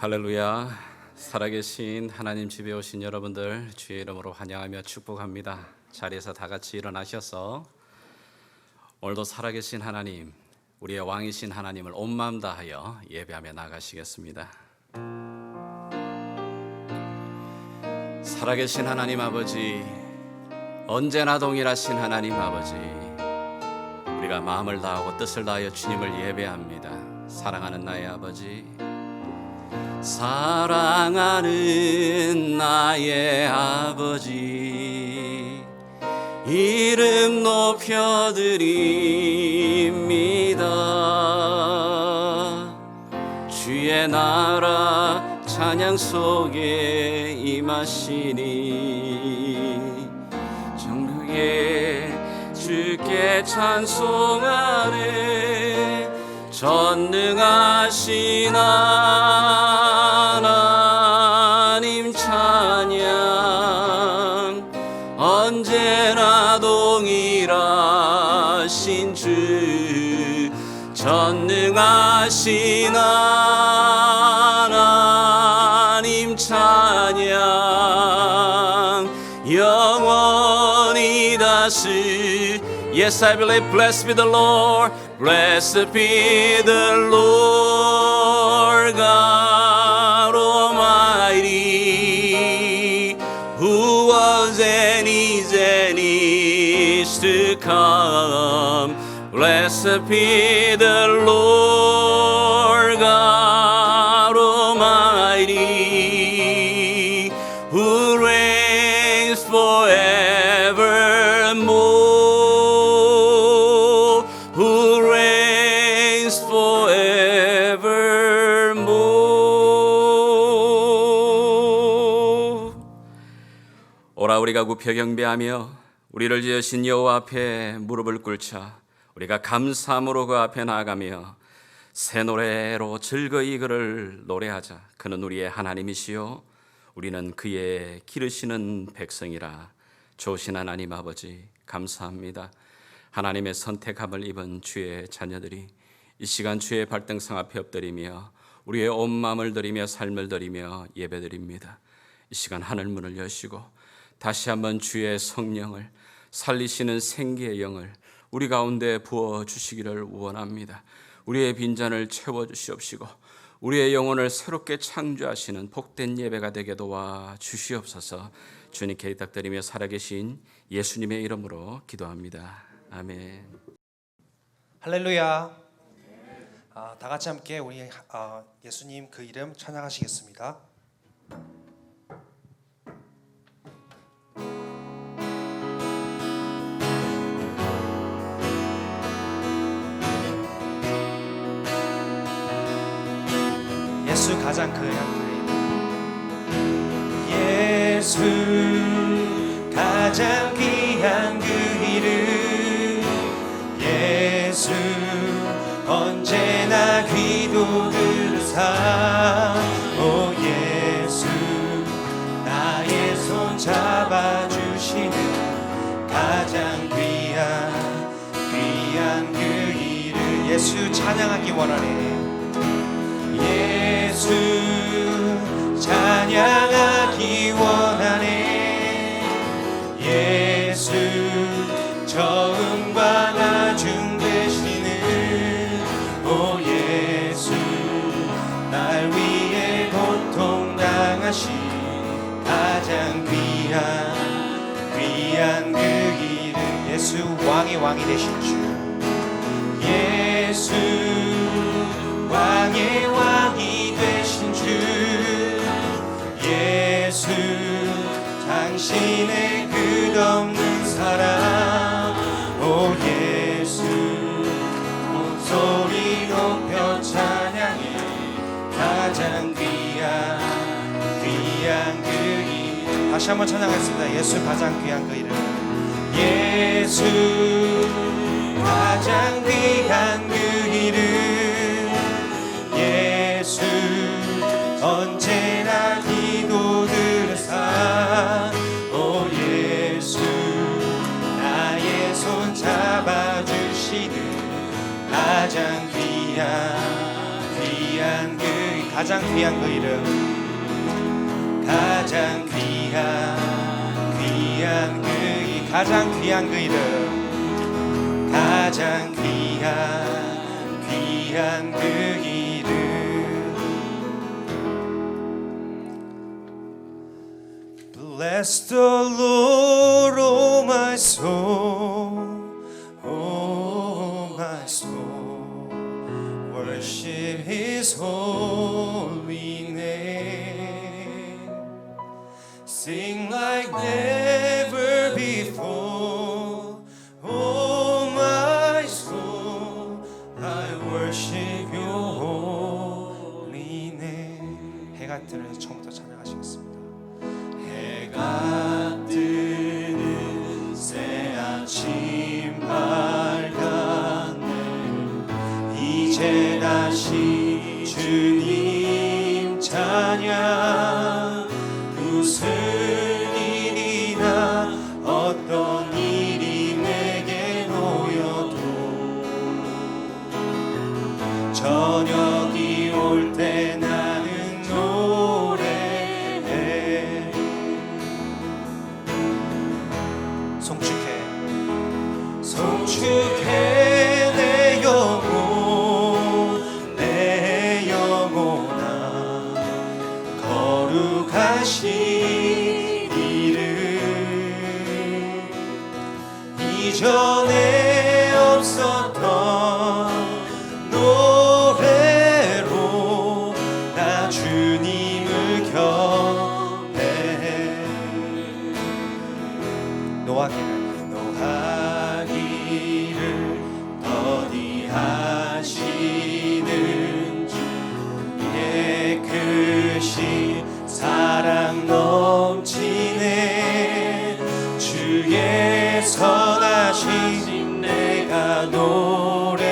할렐루야. 살아계신 하나님 집에 오신 여러분들 주의 이름으로 환영하며 축복합니다. 자리에서 다 같이 일어나셔서 오늘도 살아계신 하나님, 우리의 왕이신 하나님을 온 마음 다하여 예배하며 나가시겠습니다. 살아계신 하나님 아버지, 언제나 동일하신 하나님 아버지, 우리가 마음을 다하고 뜻을 다하여 주님을 예배합니다. 사랑하는 나의 아버지, 사랑하는 나의 아버지, 이름 높여드립니다. 주의 나라 찬양 속에 임하시니 전국에 주께 찬송하네. 전능하신 하나님 찬양, 언제나 동일하신 주, 전능하신 하나님 찬양, 영원히 다스. Yes, I believe. Blessed be the Lord. Blessed be the Lord God Almighty, who was and is to come. Blessed be the Lord God Almighty, who reigns forevermore. 오라 우리가 굽혀 경배하며 우리를 지으신 여호와 앞에 무릎을 꿇자 우리가 감사함으로 그 앞에 나아가며 새 노래로 즐거이 그를 노래하자. 그는 우리의 하나님이시요 우리는 그의 기르시는 백성이라. 좋으신 하나님 아버지, 감사합니다. 하나님의 선택함을 입은 주의 자녀들이 이 시간 주의 발등상 앞에 엎드리며 우리의 온 마음을 드리며 삶을 드리며 예배드립니다. 이 시간 하늘문을 여시고 다시 한번 주의 성령을, 살리시는 생기의 영을 우리 가운데 부어주시기를 원합니다. 우리의 빈잔을 채워주시옵시고 우리의 영혼을 새롭게 창조하시는 복된 예배가 되게 도와주시옵소서. 주님께 부탁드리며 살아계신 예수님의 이름으로 기도합니다. 아멘. 할렐루야. 다 같이 함께 우리 예수님 그 이름 찬양하시겠습니다. 예수 가장 귀한 그 이름, 예수 가장 귀한 그 이름, 예수 언제나 귀도 들으사. 오 예수, 나의 손 잡아주시는 가장 귀한 그 이름. 예수 찬양하기 원하네. 예수 찬양하기 원하네. 예수 처음과 나중 되시는 오 예수, 날 위해 고통당하신 가장 귀한 그 이름. 예수 왕이 되신 주, 예수 왕의 왕이 되신 주, 예수 당신의 끝없는 사랑. 오 예수 목소리 높여 찬양해. 가장 귀한 그 이름. 다시 한번 찬양하겠습니다. 예수 가장 귀한 그 이름, 예수 가장 귀한 그 이름, 예수 언제나 기도 들으사. 오 예수, 나의 손 잡아주시는 가장 귀한 그 가장 귀한 그 이름, 가장 귀한 그 이름, 가장 귀한 그 이름, 가장 귀한 그 이름. Bless the Lord, oh my soul, oh my soul. Worship His holy name. Sing like never before, oh my soul. I worship Your holy name. 해가 뜨는 처음부터 찬양하시겠습니다. 해가 뜨는 새 아침 밝았네. 이제 다시 주님 찬양. 무슨 일이나 어떤 일이 내게 놓여도 저녁이 올 때 나는 노래해. 송축해 내 영혼아. 거룩하신 이름. 이전에 없었던 노래로 나 주님을 경배해. 노하기를 더디하시는 주. 크신 사랑 넘치네. 주의 선하신 내가 노래하리.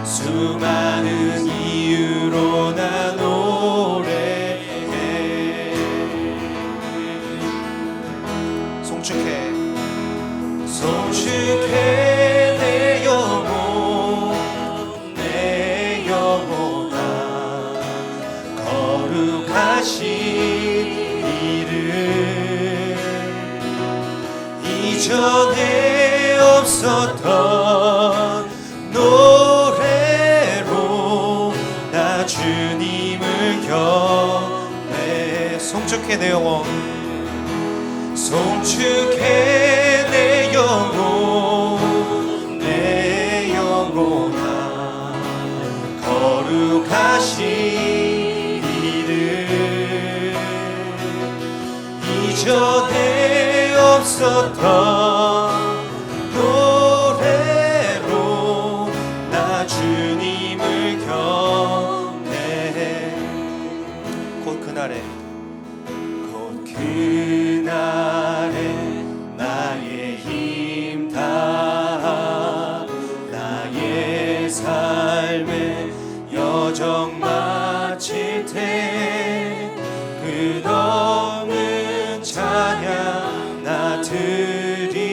수많은 이유로 나 노래해. 송축해 내 영혼아. 거룩하신 이름. 이전에 없었던 노래로 나 주님을 경배해. 송축해 내 영혼. 송축해 내 영혼아. 거룩하신 이름. 이전에 없었던 노래로 나 주님을 경배해. 곧 그날에 나의 힘 다하고 나의 삶의 여정 마칠 때 끝없는 찬양 나 드리리라.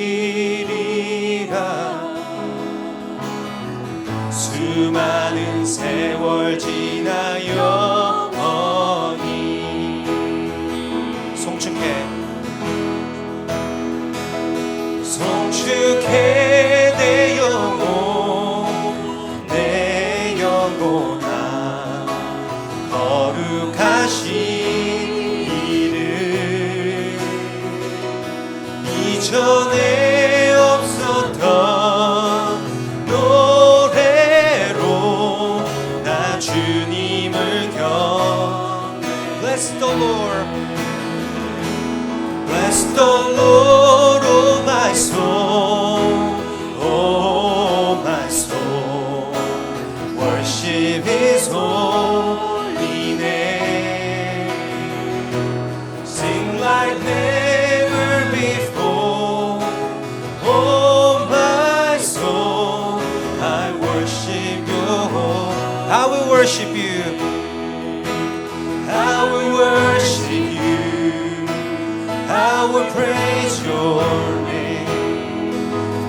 수많은 세월 지나 영원히. 송축해 내 영혼아. 거룩하신 이름. 이전에 없었던 노래로 나 주님을 경배. Bless the Lord. Bless the Lord, oh my soul, oh my soul. Worship His holy name. Sing like never before, oh my soul. I worship You. I will worship You. I will worship You. I will praise Your name,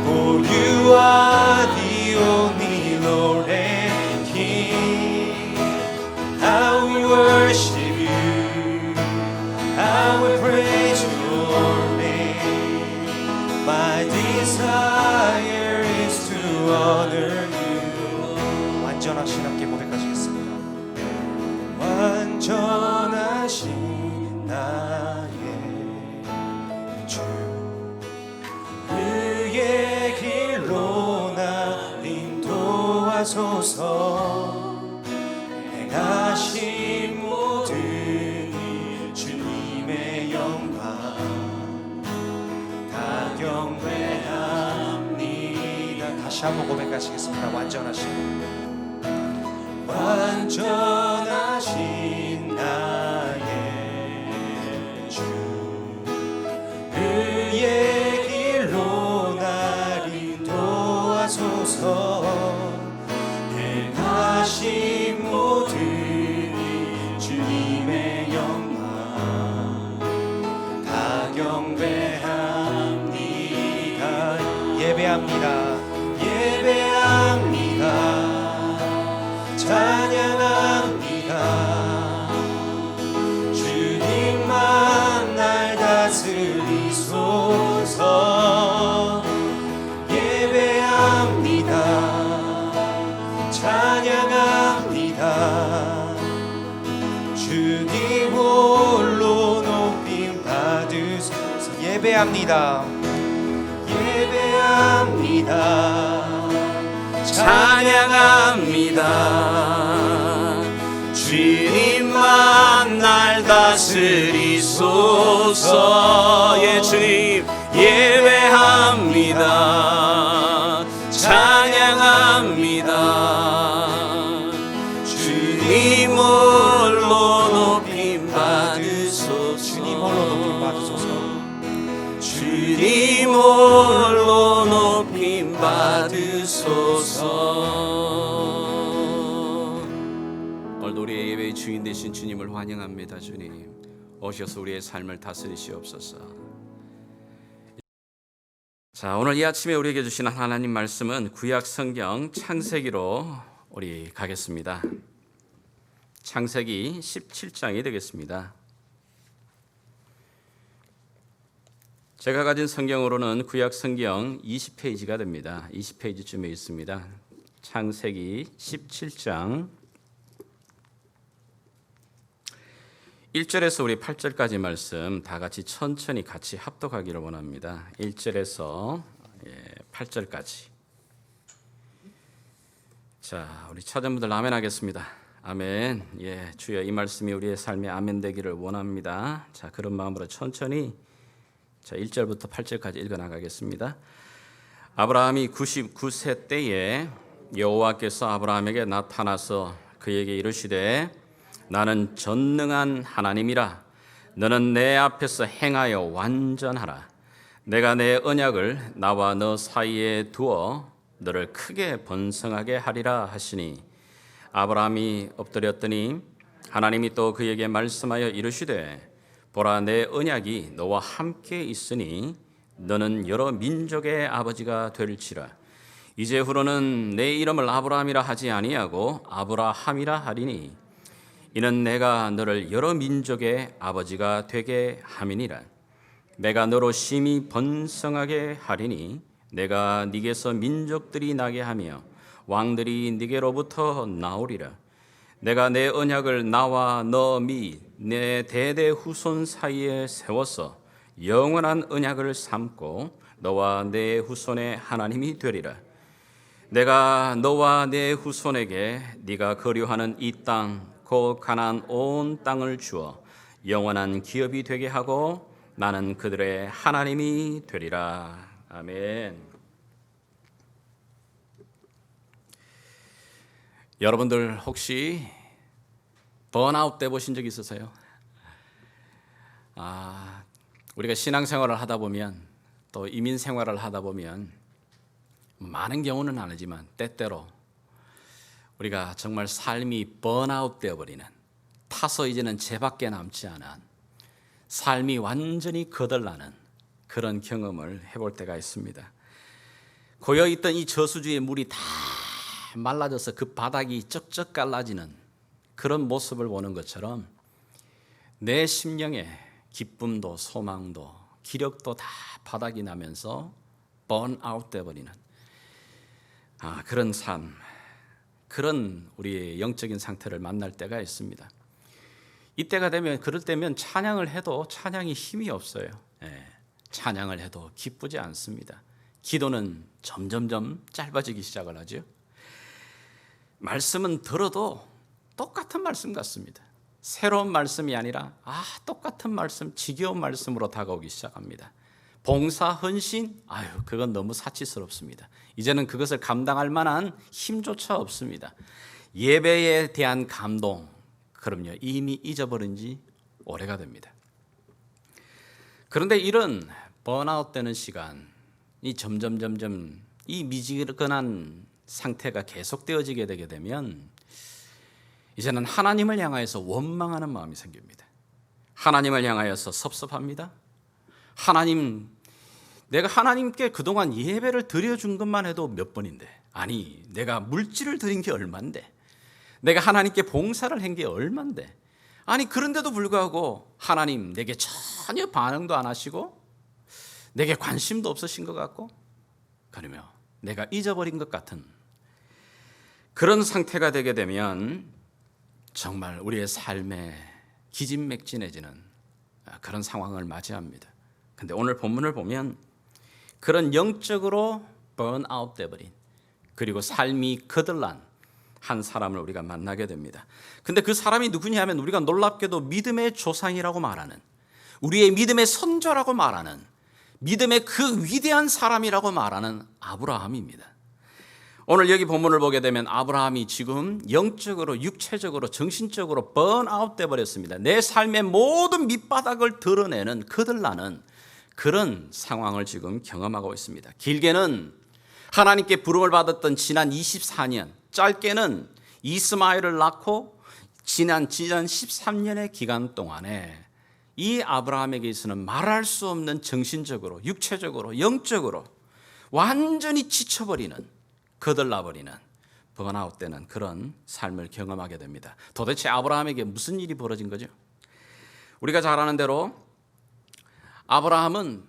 for You are the only Lord. worship you. I will praise your name. My desire is to honor you. 완전하신 함께 고백하시겠습니다. 완전하신 나의 주, 그의 길로 나 인도하소서. 행하신 모든 일 주님의 영광 다 경배합니다. 다시 한번 고백하시겠습니다. 완전하신 나의 주, 그의 길로 날 인도하소서. 행하신 모든 일 주님의 영광 다 경배합니다. 예배합니다. 예배합니다. 찬양합니다. 주님만 날 다스리소서. 예배합니다. 찬양합니다. 주님 홀로 높임 받으소서. 예배합니다. 예배합니다. 찬양합니다. 주님만 날 다스리소서. 예, 주님 예배합니다. 찬양합니다. 주님 홀로 높임 받으소서. 주님 홀로 높임 받으소서. 주님 홀로 높임 받으소서. 오늘도 우리의 예배의 주인 되신 주님을 환영합니다. 주님 오셔서 우리의 삶을 다스리시옵소서. 자, 오늘 이 아침에 우리에게 주신 하나님 말씀은 구약 성경 창세기로 우리 가겠습니다. 창세기 17장이 되겠습니다. 제가 가진 성경으로는 구약 성경 20페이지가 됩니다. 20페이지쯤에 있습니다. 창세기 17장 1절에서 우리 8절까지 말씀 다 같이 천천히 같이 합독하기를 원합니다. 1절에서 8절까지. 자, 우리 찾은 분들 아멘 하겠습니다. 아멘. 예, 주여 이 말씀이 우리의 삶에 아멘 되기를 원합니다. 자, 그런 마음으로 천천히 1절부터 8절까지 읽어 나가겠습니다. 아브라함이 99세 때에 여호와께서 아브라함에게 나타나서 그에게 이르시되 나는 전능한 하나님이라. 너는 내 앞에서 행하여 완전하라. 내가 내 언약을 나와 너 사이에 두어 너를 크게 번성하게 하리라 하시니 아브라함이 엎드렸더니 하나님이 또 그에게 말씀하여 이르시되 보라 내 언약이 너와 함께 있으니 너는 여러 민족의 아버지가 될지라. 이제후로는 내 이름을 아브라함이라 하지 아니하고 아브라함이라 하리니 이는 내가 너를 여러 민족의 아버지가 되게 함이니라. 내가 너로 심히 번성하게 하리니 내가 네게서 민족들이 나게 하며 왕들이 네게로부터 나오리라. 내가 내 언약을 나와 너 및 내 대대 후손 사이에 세워서 영원한 언약을 삼고 너와 내 후손의 하나님이 되리라. 내가 너와 내 후손에게 네가 거류하는 이 땅 곧 가나안 온 땅을 주어 영원한 기업이 되게 하고 나는 그들의 하나님이 되리라. 아멘. 여러분들 혹시 번아웃 돼 보신 적 있으세요? 우리가 신앙생활을 하다 보면 또 이민 생활을 하다 보면 많은 경우는 아니지만 때때로 우리가 정말 삶이 번아웃 되어버리는, 타서 이제는 죄밖에 남지 않은, 삶이 완전히 거덜나는 그런 경험을 해볼 때가 있습니다. 고여있던 이 저수지의 물이 다 말라져서 그 바닥이 쩍쩍 갈라지는 그런 모습을 보는 것처럼 내 심령에 기쁨도 소망도 기력도 다 바닥이 나면서 번아웃 돼버리는 그런 삶, 그런 우리의 영적인 상태를 만날 때가 있습니다. 이때가 되면, 그럴 때면 찬양을 해도 찬양이 힘이 없어요. 찬양을 해도 기쁘지 않습니다. 기도는 점점점 짧아지기 시작을 하죠. 말씀은 들어도 똑같은 말씀 같습니다. 새로운 말씀이 아니라 똑같은 말씀, 지겨운 말씀으로 다가오기 시작합니다. 봉사, 헌신, 그건 너무 사치스럽습니다. 이제는 그것을 감당할 만한 힘조차 없습니다. 예배에 대한 감동, 그럼요, 이미 잊어버린 지 오래가 됩니다. 그런데 이런 번아웃 되는 시간이 점점 이 미지근한 상태가 계속되어지게 되게 되면 이제는 하나님을 향하여서 원망하는 마음이 생깁니다. 하나님을 향하여서 섭섭합니다. 하나님, 내가 하나님께 그동안 예배를 드려준 것만 해도 몇 번인데, 아니 내가 물질을 드린 게 얼만데, 내가 하나님께 봉사를 한 게 얼만데, 아니 그런데도 불구하고 하나님 내게 전혀 반응도 안 하시고 내게 관심도 없으신 것 같고, 그러며 내가 잊어버린 것 같은 그런 상태가 되게 되면 정말 우리의 삶에 기진맥진해지는 그런 상황을 맞이합니다. 근데 오늘 본문을 보면 그런 영적으로 번아웃 돼버린, 그리고 삶이 거들난 한 사람을 우리가 만나게 됩니다. 근데 그 사람이 누구냐 하면, 우리가 놀랍게도 믿음의 조상이라고 말하는, 우리의 믿음의 선조라고 말하는, 믿음의 그 위대한 사람이라고 말하는 아브라함입니다. 오늘 여기 본문을 보게 되면 아브라함이 지금 영적으로, 육체적으로, 정신적으로 번아웃 돼 버렸습니다. 내 삶의 모든 밑바닥을 드러내는, 거들나는 그런 상황을 지금 경험하고 있습니다. 길게는 하나님께 부름을 받았던 지난 24년, 짧게는 이스마엘을 낳고 지난 13년의 기간 동안에 이 아브라함에게 있어서는 말할 수 없는 정신적으로, 육체적으로, 영적으로 완전히 지쳐버리는, 거들나버리는, 번아웃되는 그런 삶을 경험하게 됩니다. 도대체 아브라함에게 무슨 일이 벌어진 거죠? 우리가 잘 아는 대로 아브라함은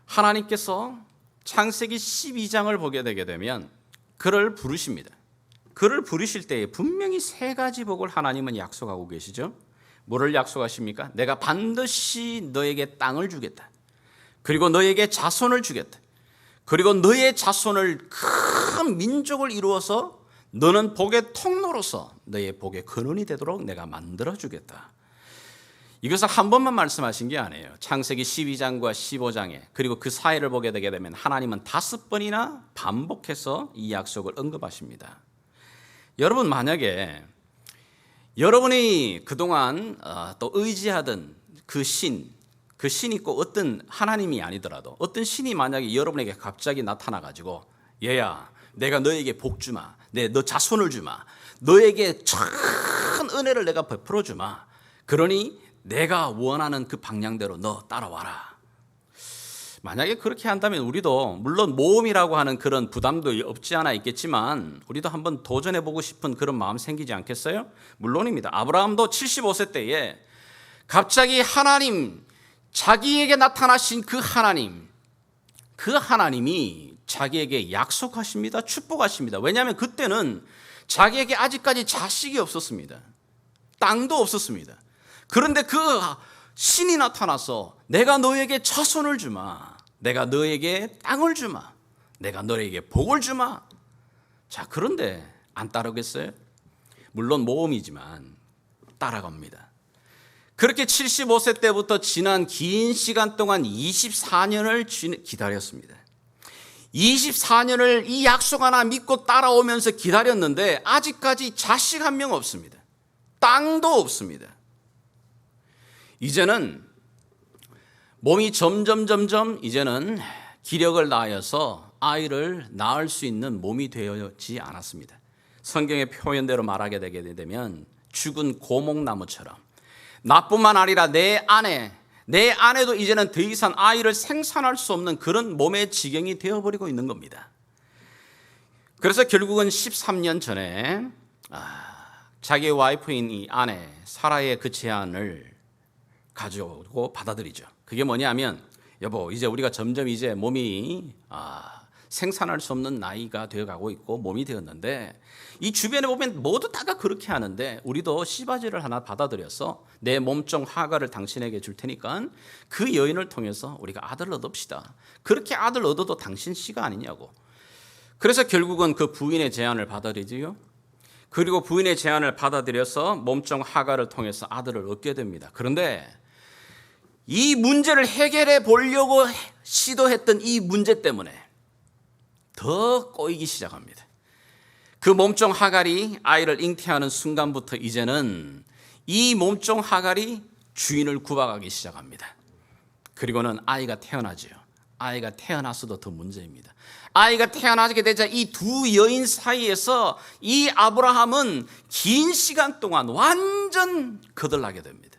하나님께서 창세기 12장을 보게 되게 되면 그를 부르십니다. 그를 부르실 때에 분명히 세 가지 복을 하나님은 약속하고 계시죠. 뭐를 약속하십니까? 내가 반드시 너에게 땅을 주겠다. 그리고 너에게 자손을 주겠다. 그리고 너의 자손을 큰 민족을 이루어서 너는 복의 통로로서 너의 복의 근원이 되도록 내가 만들어주겠다. 이것을 한 번만 말씀하신 게 아니에요. 창세기 12장과 15장에, 그리고 그 사이를 보게 되게 되면 하나님은 5번이나 반복해서 이 약속을 언급하십니다. 여러분, 만약에 여러분이 그동안 또 의지하던 그 신이 꼭 어떤 하나님이 아니더라도 어떤 신이 만약에 여러분에게 갑자기 나타나가지고, 얘야 내가 너에게 복 주마, 너 자손을 주마, 너에게 큰 은혜를 내가 베풀어 주마, 그러니 내가 원하는 그 방향대로 너 따라와라. 만약에 그렇게 한다면 우리도, 물론 모험이라고 하는 그런 부담도 없지 않아 있겠지만, 우리도 한번 도전해보고 싶은 그런 마음 생기지 않겠어요? 물론입니다. 아브라함도 75세 때에 갑자기 하나님, 자기에게 나타나신 그 하나님이 자기에게 약속하십니다. 축복하십니다. 왜냐하면 그때는 자기에게 아직까지 자식이 없었습니다. 땅도 없었습니다. 그런데 그 신이 나타나서 내가 너에게 자손을 주마, 내가 너에게 땅을 주마, 내가 너에게 복을 주마. 자, 그런데 안 따르겠어요? 물론 모험이지만 따라갑니다. 그렇게 75세 때부터 지난 긴 시간 동안 24년을 기다렸습니다. 24년을 이 약속 하나 믿고 따라오면서 기다렸는데 아직까지 자식 한 명 없습니다. 땅도 없습니다. 이제는 몸이 점점 이제는 기력을 다하여서 아이를 낳을 수 있는 몸이 되어지 않았습니다. 성경의 표현대로 말하게 되게 되면 죽은 고목나무처럼, 나뿐만 아니라 내 아내도 이제는 더 이상 아이를 생산할 수 없는 그런 몸의 지경이 되어버리고 있는 겁니다. 그래서 결국은 13년 전에 자기의 와이프인 이 아내 사라의 그 제안을 가져오고 받아들이죠. 그게 뭐냐면 여보, 이제 우리가 점점 이제 몸이 생산할 수 없는 나이가 되어가고 있고 몸이 되었는데 이 주변에 보면 모두 다가 그렇게 하는데 우리도 씨바지를 하나 받아들여서 내 몸종 화가를 당신에게 줄 테니까 그 여인을 통해서 우리가 아들을 얻읍시다. 그렇게 아들 얻어도 당신 씨가 아니냐고. 그래서 결국은 그 부인의 제안을 받아들이지요. 그리고 부인의 제안을 받아들여서 몸종 하가를 통해서 아들을 얻게 됩니다. 그런데 이 문제를 해결해 보려고 시도했던 이 문제 때문에 더 꼬이기 시작합니다. 그 몸종 하갈이 아이를 잉태하는 순간부터 이제는 이 몸종 하갈이 주인을 구박하기 시작합니다. 그리고는 아이가 태어나죠. 아이가 태어나서도 더 문제입니다. 아이가 태어나게 되자 이 두 여인 사이에서 이 아브라함은 긴 시간 동안 완전 거들나게 됩니다.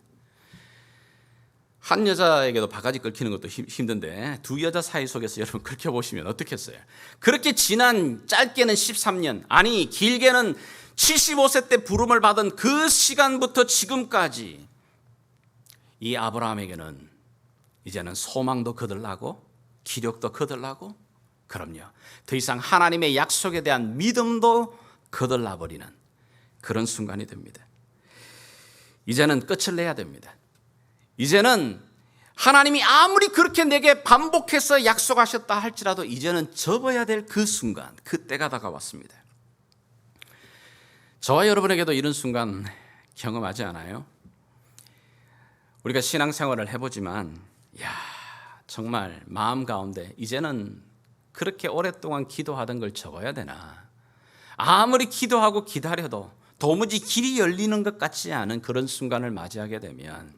한 여자에게도 바가지 긁히는 것도 힘든데 두 여자 사이 속에서 여러분 긁혀보시면 어떻겠어요? 그렇게 지난 짧게는 13년, 아니 길게는 75세 때 부름을 받은 그 시간부터 지금까지 이 아브라함에게는 이제는 소망도 거들나고 기력도 거들나고, 그럼요, 더 이상 하나님의 약속에 대한 믿음도 거들나버리는 그런 순간이 됩니다. 이제는 끝을 내야 됩니다. 이제는 하나님이 아무리 그렇게 내게 반복해서 약속하셨다 할지라도 이제는 접어야 될 그 순간, 그 때가 다가왔습니다. 저와 여러분에게도 이런 순간 경험하지 않아요? 우리가 신앙생활을 해보지만 정말 마음 가운데 이제는 그렇게 오랫동안 기도하던 걸 접어야 되나, 아무리 기도하고 기다려도 도무지 길이 열리는 것 같지 않은 그런 순간을 맞이하게 되면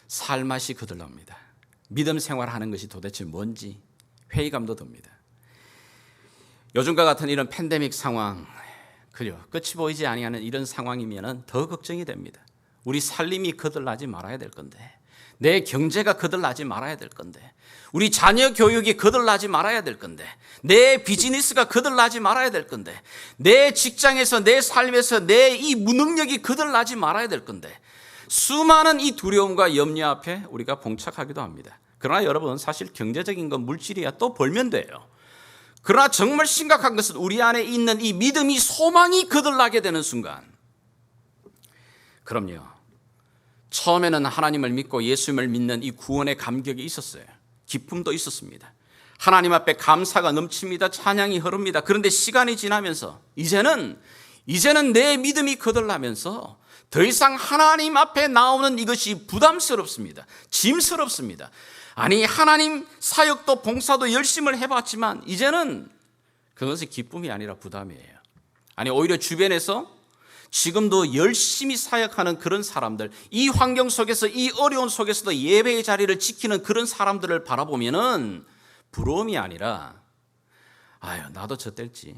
살맛이 거들납니다. 믿음 생활하는 것이 도대체 뭔지 회의감도 듭니다. 요즘과 같은 이런 팬데믹 상황, 그죠, 끝이 보이지 아니하는 이런 상황이면 더 걱정이 됩니다. 우리 살림이 거들나지 말아야 될 건데, 내 경제가 거들나지 말아야 될 건데, 우리 자녀 교육이 거들나지 말아야 될 건데, 내 비즈니스가 거들나지 말아야 될 건데, 내 직장에서 내 삶에서 내 이 무능력이 거들나지 말아야 될 건데, 수많은 이 두려움과 염려 앞에 우리가 봉착하기도 합니다. 그러나 여러분, 사실 경제적인 건 물질이야 또 벌면 돼요. 그러나 정말 심각한 것은 우리 안에 있는 이 믿음이, 소망이 거들나게 되는 순간. 그럼요, 처음에는 하나님을 믿고 예수님을 믿는 이 구원의 감격이 있었어요. 기쁨도 있었습니다. 하나님 앞에 감사가 넘칩니다. 찬양이 흐릅니다. 그런데 시간이 지나면서 이제는 내 믿음이 거들나면서 더 이상 하나님 앞에 나오는 이것이 부담스럽습니다. 짐스럽습니다. 아니, 하나님 사역도 봉사도 열심을 해봤지만 이제는 그것이 기쁨이 아니라 부담이에요. 아니, 오히려 주변에서 지금도 열심히 사역하는 그런 사람들, 이 환경 속에서, 이 어려운 속에서도 예배의 자리를 지키는 그런 사람들을 바라보면은 부러움이 아니라, 나도 저 때일지,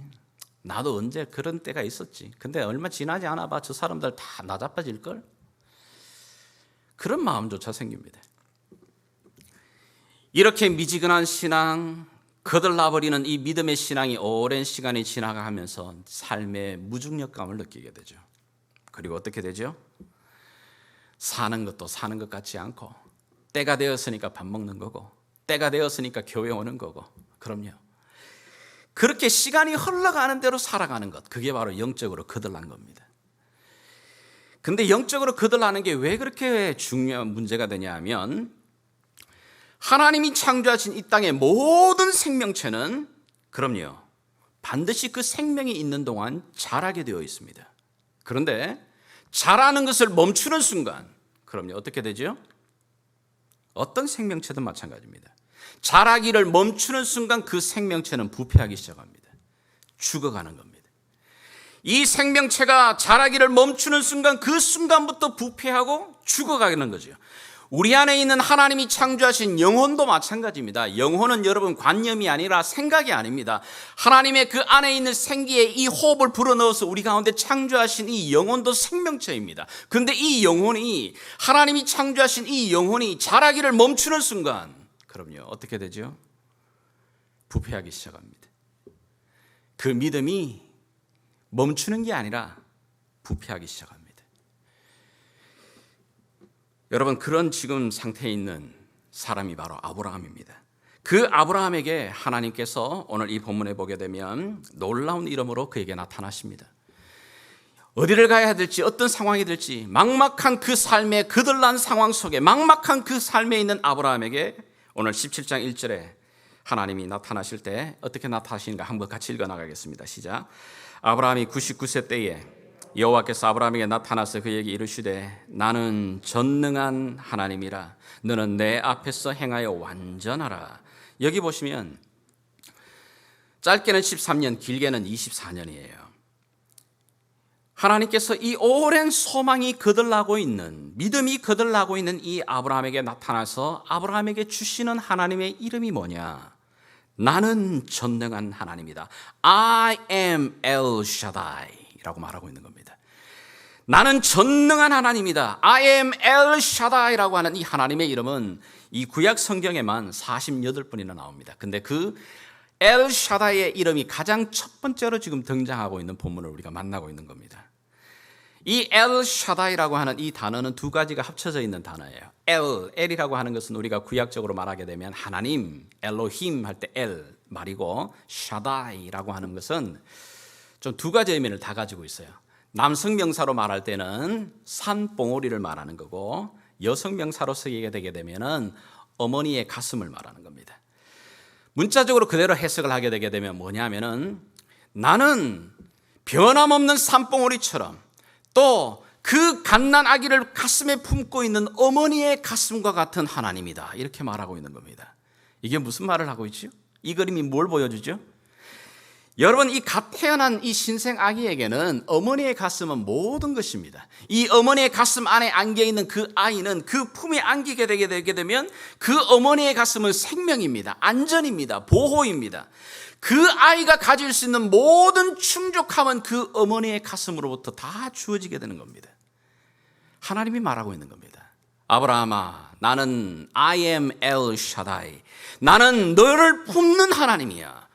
나도 언제 그런 때가 있었지, 근데 얼마 지나지 않아 봐 저 사람들 다 나자빠질걸, 그런 마음조차 생깁니다. 이렇게 미지근한 신앙, 거들나버리는 이 믿음의 신앙이 오랜 시간이 지나가면서 삶의 무중력감을 느끼게 되죠. 그리고 어떻게 되죠? 사는 것도 사는 것 같지 않고, 때가 되었으니까 밥 먹는 거고, 때가 되었으니까 교회 오는 거고, 그럼요, 그렇게 시간이 흘러가는 대로 살아가는 것, 그게 바로 영적으로 거들난 겁니다. 근데 영적으로 거들나는 게 왜 그렇게 중요한 문제가 되냐 하면, 하나님이 창조하신 이 땅의 모든 생명체는, 그럼요, 반드시 그 생명이 있는 동안 자라게 되어 있습니다. 그런데 자라는 것을 멈추는 순간, 그럼요, 어떻게 되죠? 어떤 생명체든 마찬가지입니다. 자라기를 멈추는 순간 그 생명체는 부패하기 시작합니다. 죽어가는 겁니다. 이 생명체가 자라기를 멈추는 순간, 그 순간부터 부패하고 죽어가는 거죠. 우리 안에 있는 하나님이 창조하신 영혼도 마찬가지입니다. 영혼은 여러분 관념이 아니라 생각이 아닙니다. 하나님의 그 안에 있는 생기에 이 호흡을 불어넣어서 우리 가운데 창조하신 이 영혼도 생명체입니다. 그런데 이 영혼이, 하나님이 창조하신 이 영혼이 자라기를 멈추는 순간, 그럼요, 어떻게 되죠? 부패하기 시작합니다. 그 믿음이 멈추는 게 아니라 부패하기 시작합니다. 여러분, 그런 지금 상태에 있는 사람이 바로 아브라함입니다. 그 아브라함에게 하나님께서 오늘 이 본문에 보게 되면 놀라운 이름으로 그에게 나타나십니다. 어디를 가야 될지, 어떤 상황이 될지, 막막한 그 삶의 그들난 상황 속에, 막막한 그 삶에 있는 아브라함에게 오늘 17장 1절에 하나님이 나타나실 때 어떻게 나타나시는가 한번 같이 읽어나가겠습니다. 시작. 아브라함이 99세 때에 여호와께서 아브라함에게 나타나서 그에게 이르시되 나는 전능한 하나님이라 너는 내 앞에서 행하여 완전하라. 여기 보시면 짧게는 13년, 길게는 24년이에요. 하나님께서 이 오랜 소망이 거들나고 있는, 믿음이 거들나고 있는 이 아브라함에게 나타나서 아브라함에게 주시는 하나님의 이름이 뭐냐? 나는 전능한 하나님이다. I am El Shaddai라고 말하고 있는 겁니다. 나는 전능한 하나님이다. I am El Shaddai라고 하는 이 하나님의 이름은 이 구약 성경에만 48번이나 나옵니다. 근데 그 El Shaddai의 이름이 가장 첫 번째로 지금 등장하고 있는 본문을 우리가 만나고 있는 겁니다. 이 El Shaddai라고 하는 이 단어는 두 가지가 합쳐져 있는 단어예요. L이라고 하는 것은 우리가 구약적으로 말하게 되면 하나님, 엘로힘 할 때 El 말이고, Shaddai라고 하는 것은 좀 두 가지 의미를 다 가지고 있어요. 남성 명사로 말할 때는 산봉우리를 말하는 거고, 여성 명사로 쓰게 되게 되면은 어머니의 가슴을 말하는 겁니다. 문자적으로 그대로 해석을 하게 되게 되면 뭐냐면은 나는 변함없는 산봉우리처럼 또 그 갓난 아기를 가슴에 품고 있는 어머니의 가슴과 같은 하나님이다. 이렇게 말하고 있는 겁니다. 이게 무슨 말을 하고 있죠? 이 그림이 뭘 보여주죠? 여러분, 이 갓 태어난 이 신생 아기에게는 어머니의 가슴은 모든 것입니다. 이 어머니의 가슴 안에 안겨있는 그 아이는 그 품에 안기게 되게 되면 그 어머니의 가슴은 생명입니다. 안전입니다. 보호입니다. 그 아이가 가질 수 있는 모든 충족함은 그 어머니의 가슴으로부터 다 주어지게 되는 겁니다. 하나님이 말하고 있는 겁니다. 아브라함아, 나는 I am El Shaddai. 나는 너를 품는 하나님이야.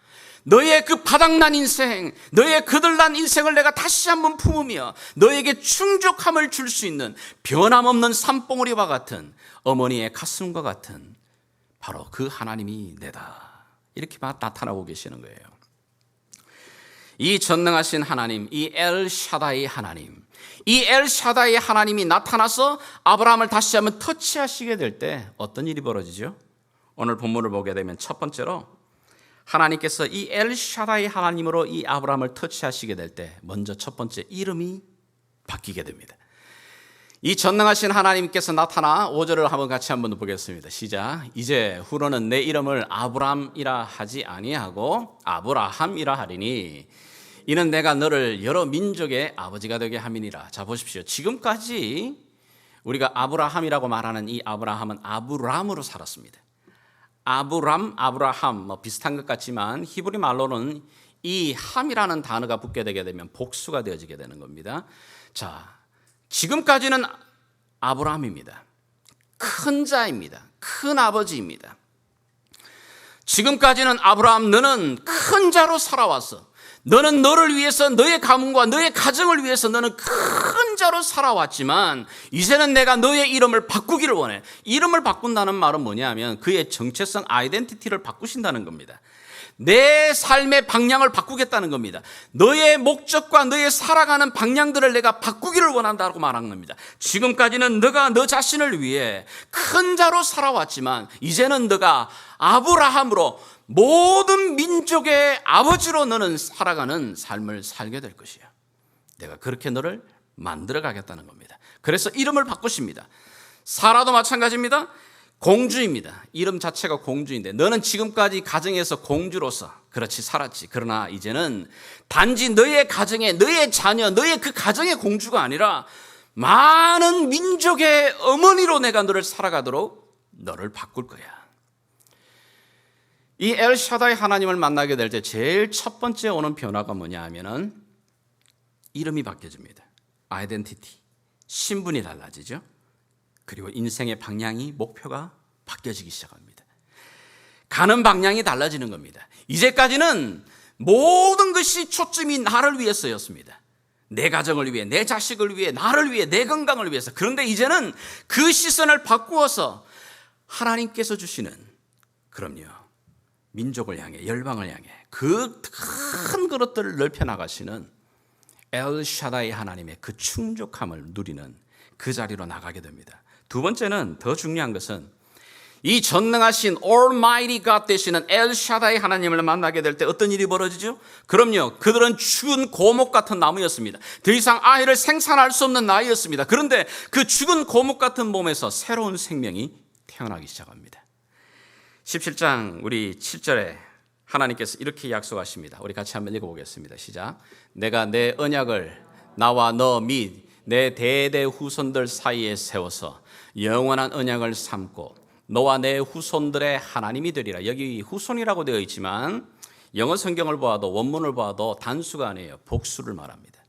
너의 그 바닥난 인생, 너의 그들난 인생을 내가 다시 한번 품으며 너에게 충족함을 줄 수 있는 변함없는 산봉우리와 같은 어머니의 가슴과 같은 바로 그 하나님이 내다. 이렇게 나타나고 계시는 거예요. 이 전능하신 하나님, 이 엘 샤다이 하나님, 이 엘 샤다이 하나님이 나타나서 아브라함을 다시 한번 터치하시게 될 때 어떤 일이 벌어지죠? 오늘 본문을 보게 되면 첫 번째로 하나님께서 이 엘 샤다이 하나님으로 이 아브라함을 터치하시게 될 때 먼저 첫 번째 이름이 바뀌게 됩니다. 이 전능하신 하나님께서 나타나 5절을 한번 같이 한번 보겠습니다. 시작. 이제 후로는 내 이름을 아브람이라 하지 아니하고 아브라함이라 하리니 이는 내가 너를 여러 민족의 아버지가 되게 함이니라. 자, 보십시오. 지금까지 우리가 아브라함이라고 말하는 이 아브라함은 아브람으로 살았습니다. 아브라함 비슷한 것 같지만 히브리 말로는 이 함이라는 단어가 붙게 되게 되면 복수가 되어지게 되는 겁니다. 자, 지금까지는 아브라함입니다. 큰 자입니다. 큰 아버지입니다. 지금까지는 아브라함, 너는 큰 자로 살아왔어. 너는 너를 위해서, 너의 가문과 너의 가정을 위해서 너는 큰 자로 살아왔지만 이제는 내가 너의 이름을 바꾸기를 원해. 이름을 바꾼다는 말은 뭐냐면 그의 정체성, 아이덴티티를 바꾸신다는 겁니다. 내 삶의 방향을 바꾸겠다는 겁니다. 너의 목적과 너의 살아가는 방향들을 내가 바꾸기를 원한다고 말하는 겁니다. 지금까지는 너가 너 자신을 위해 큰 자로 살아왔지만 이제는 너가 아브라함으로 모든 민족의 아버지로 너는 살아가는 삶을 살게 될 것이야. 내가 그렇게 너를 만들어 가겠다는 겁니다. 그래서 이름을 바꾸십니다. 사라도 마찬가지입니다. 공주입니다. 이름 자체가 공주인데 너는 지금까지 가정에서 공주로서 그렇지 살았지. 그러나 이제는 단지 너의 가정에 너의 자녀, 너의 그 가정의 공주가 아니라 많은 민족의 어머니로 내가 너를 살아가도록 너를 바꿀 거야. 이 엘샤다이 하나님을 만나게 될 때 제일 첫 번째 오는 변화가 뭐냐 하면은 이름이 바뀌어집니다. 아이덴티티, 신분이 달라지죠. 그리고 인생의 방향이, 목표가 바뀌어지기 시작합니다. 가는 방향이 달라지는 겁니다. 이제까지는 모든 것이 초점이 나를 위해서였습니다. 내 가정을 위해, 내 자식을 위해, 나를 위해, 내 건강을 위해서. 그런데 이제는 그 시선을 바꾸어서 하나님께서 주시는, 그럼요, 민족을 향해, 열방을 향해 그 큰 그릇들을 넓혀 나가시는 엘샤다이 하나님의 그 충족함을 누리는 그 자리로 나가게 됩니다. 두 번째는, 더 중요한 것은 이 전능하신 Almighty God 되시는 엘샤다이 하나님을 만나게 될 때 어떤 일이 벌어지죠? 그럼요, 그들은 죽은 고목 같은 나무였습니다. 더 이상 아이를 생산할 수 없는 나이였습니다. 그런데 그 죽은 고목 같은 몸에서 새로운 생명이 태어나기 시작합니다. 17장 우리 7절에 하나님께서 이렇게 약속하십니다. 우리 같이 한번 읽어보겠습니다. 시작. 내가 내 언약을 나와 너 및 내 대대 후손들 사이에 세워서 영원한 언약을 삼고 너와 내 후손들의 하나님이 되리라. 여기 후손이라고 되어 있지만 영어 성경을 보아도, 원문을 보아도 단수가 아니에요. 복수를 말합니다.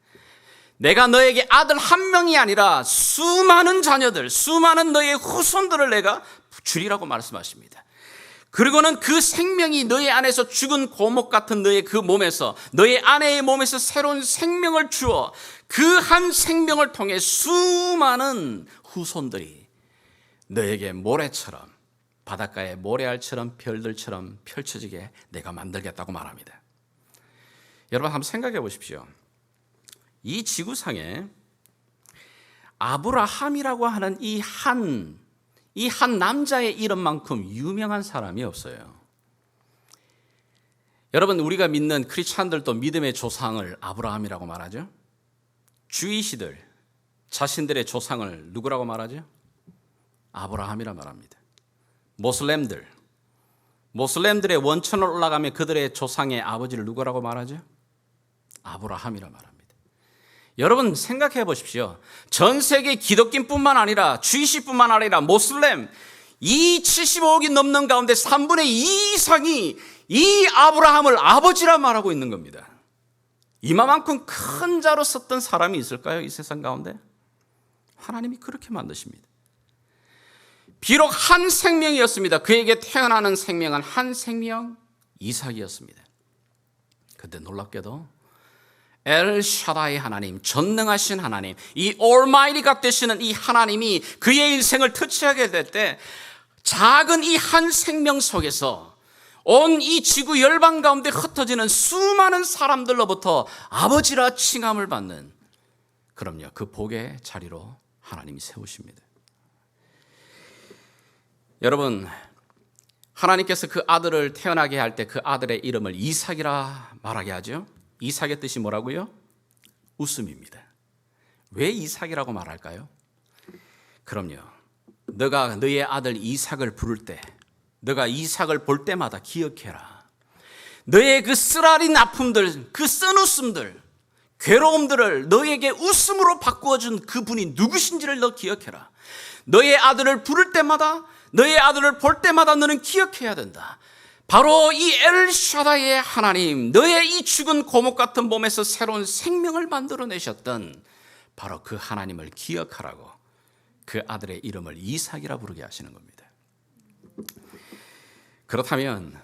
내가 너에게 아들 한 명이 아니라 수많은 자녀들, 수많은 너의 후손들을 내가 주리라고 말씀하십니다. 그리고는 그 생명이 너의 안에서 죽은 고목 같은 너의 그 몸에서, 너의 아내의 몸에서 새로운 생명을 주어 그 한 생명을 통해 수많은 후손들이 너에게 모래처럼, 바닷가의 모래알처럼, 별들처럼 펼쳐지게 내가 만들겠다고 말합니다. 여러분 한번 생각해 보십시오. 이 지구상에 아브라함이라고 하는 이 한 남자의 이름만큼 유명한 사람이 없어요. 여러분, 우리가 믿는 크리스찬들도 믿음의 조상을 아브라함이라고 말하죠. 주이시들 자신들의 조상을 누구라고 말하죠? 아브라함이라 말합니다. 모슬렘들의 원천을 올라가면 그들의 조상의 아버지를 누구라고 말하죠? 아브라함이라 말합니다. 여러분 생각해 보십시오. 전 세계 기독교뿐만 아니라 주이시뿐만 아니라 모슬렘, 이 75억이 넘는 가운데 3분의 2 이상이 이 아브라함을 아버지라 말하고 있는 겁니다. 이만큼 큰 자로 섰던 사람이 있을까요? 이 세상 가운데? 하나님이 그렇게 만드십니다. 비록 한 생명이었습니다. 그에게 태어나는 생명은 한 생명, 이삭이었습니다. 그런데 놀랍게도 엘샤다이 하나님, 전능하신 하나님, 이 올마이티가 되시는 이 하나님이 그의 인생을 터치하게 될 때 작은 이 한 생명 속에서 온 이 지구 열방 가운데 흩어지는 수많은 사람들로부터 아버지라 칭함을 받는, 그럼요, 그 복의 자리로 하나님이 세우십니다. 여러분, 하나님께서 그 아들을 태어나게 할 때 그 아들의 이름을 이삭이라 말하게 하죠. 이삭의 뜻이 뭐라고요? 웃음입니다. 왜 이삭이라고 말할까요? 그럼요, 너가 너의 아들 이삭을 부를 때, 너가 이삭을 볼 때마다 기억해라. 너의 그 쓰라린 아픔들, 그 쓴웃음들, 괴로움들을 너에게 웃음으로 바꾸어준 그분이 누구신지를 너 기억해라. 너의 아들을 부를 때마다, 너의 아들을 볼 때마다 너는 기억해야 된다. 바로 이 엘샤다이의 하나님, 너의 이 죽은 고목 같은 몸에서 새로운 생명을 만들어내셨던 바로 그 하나님을 기억하라고 그 아들의 이름을 이삭이라 부르게 하시는 겁니다. 그렇다면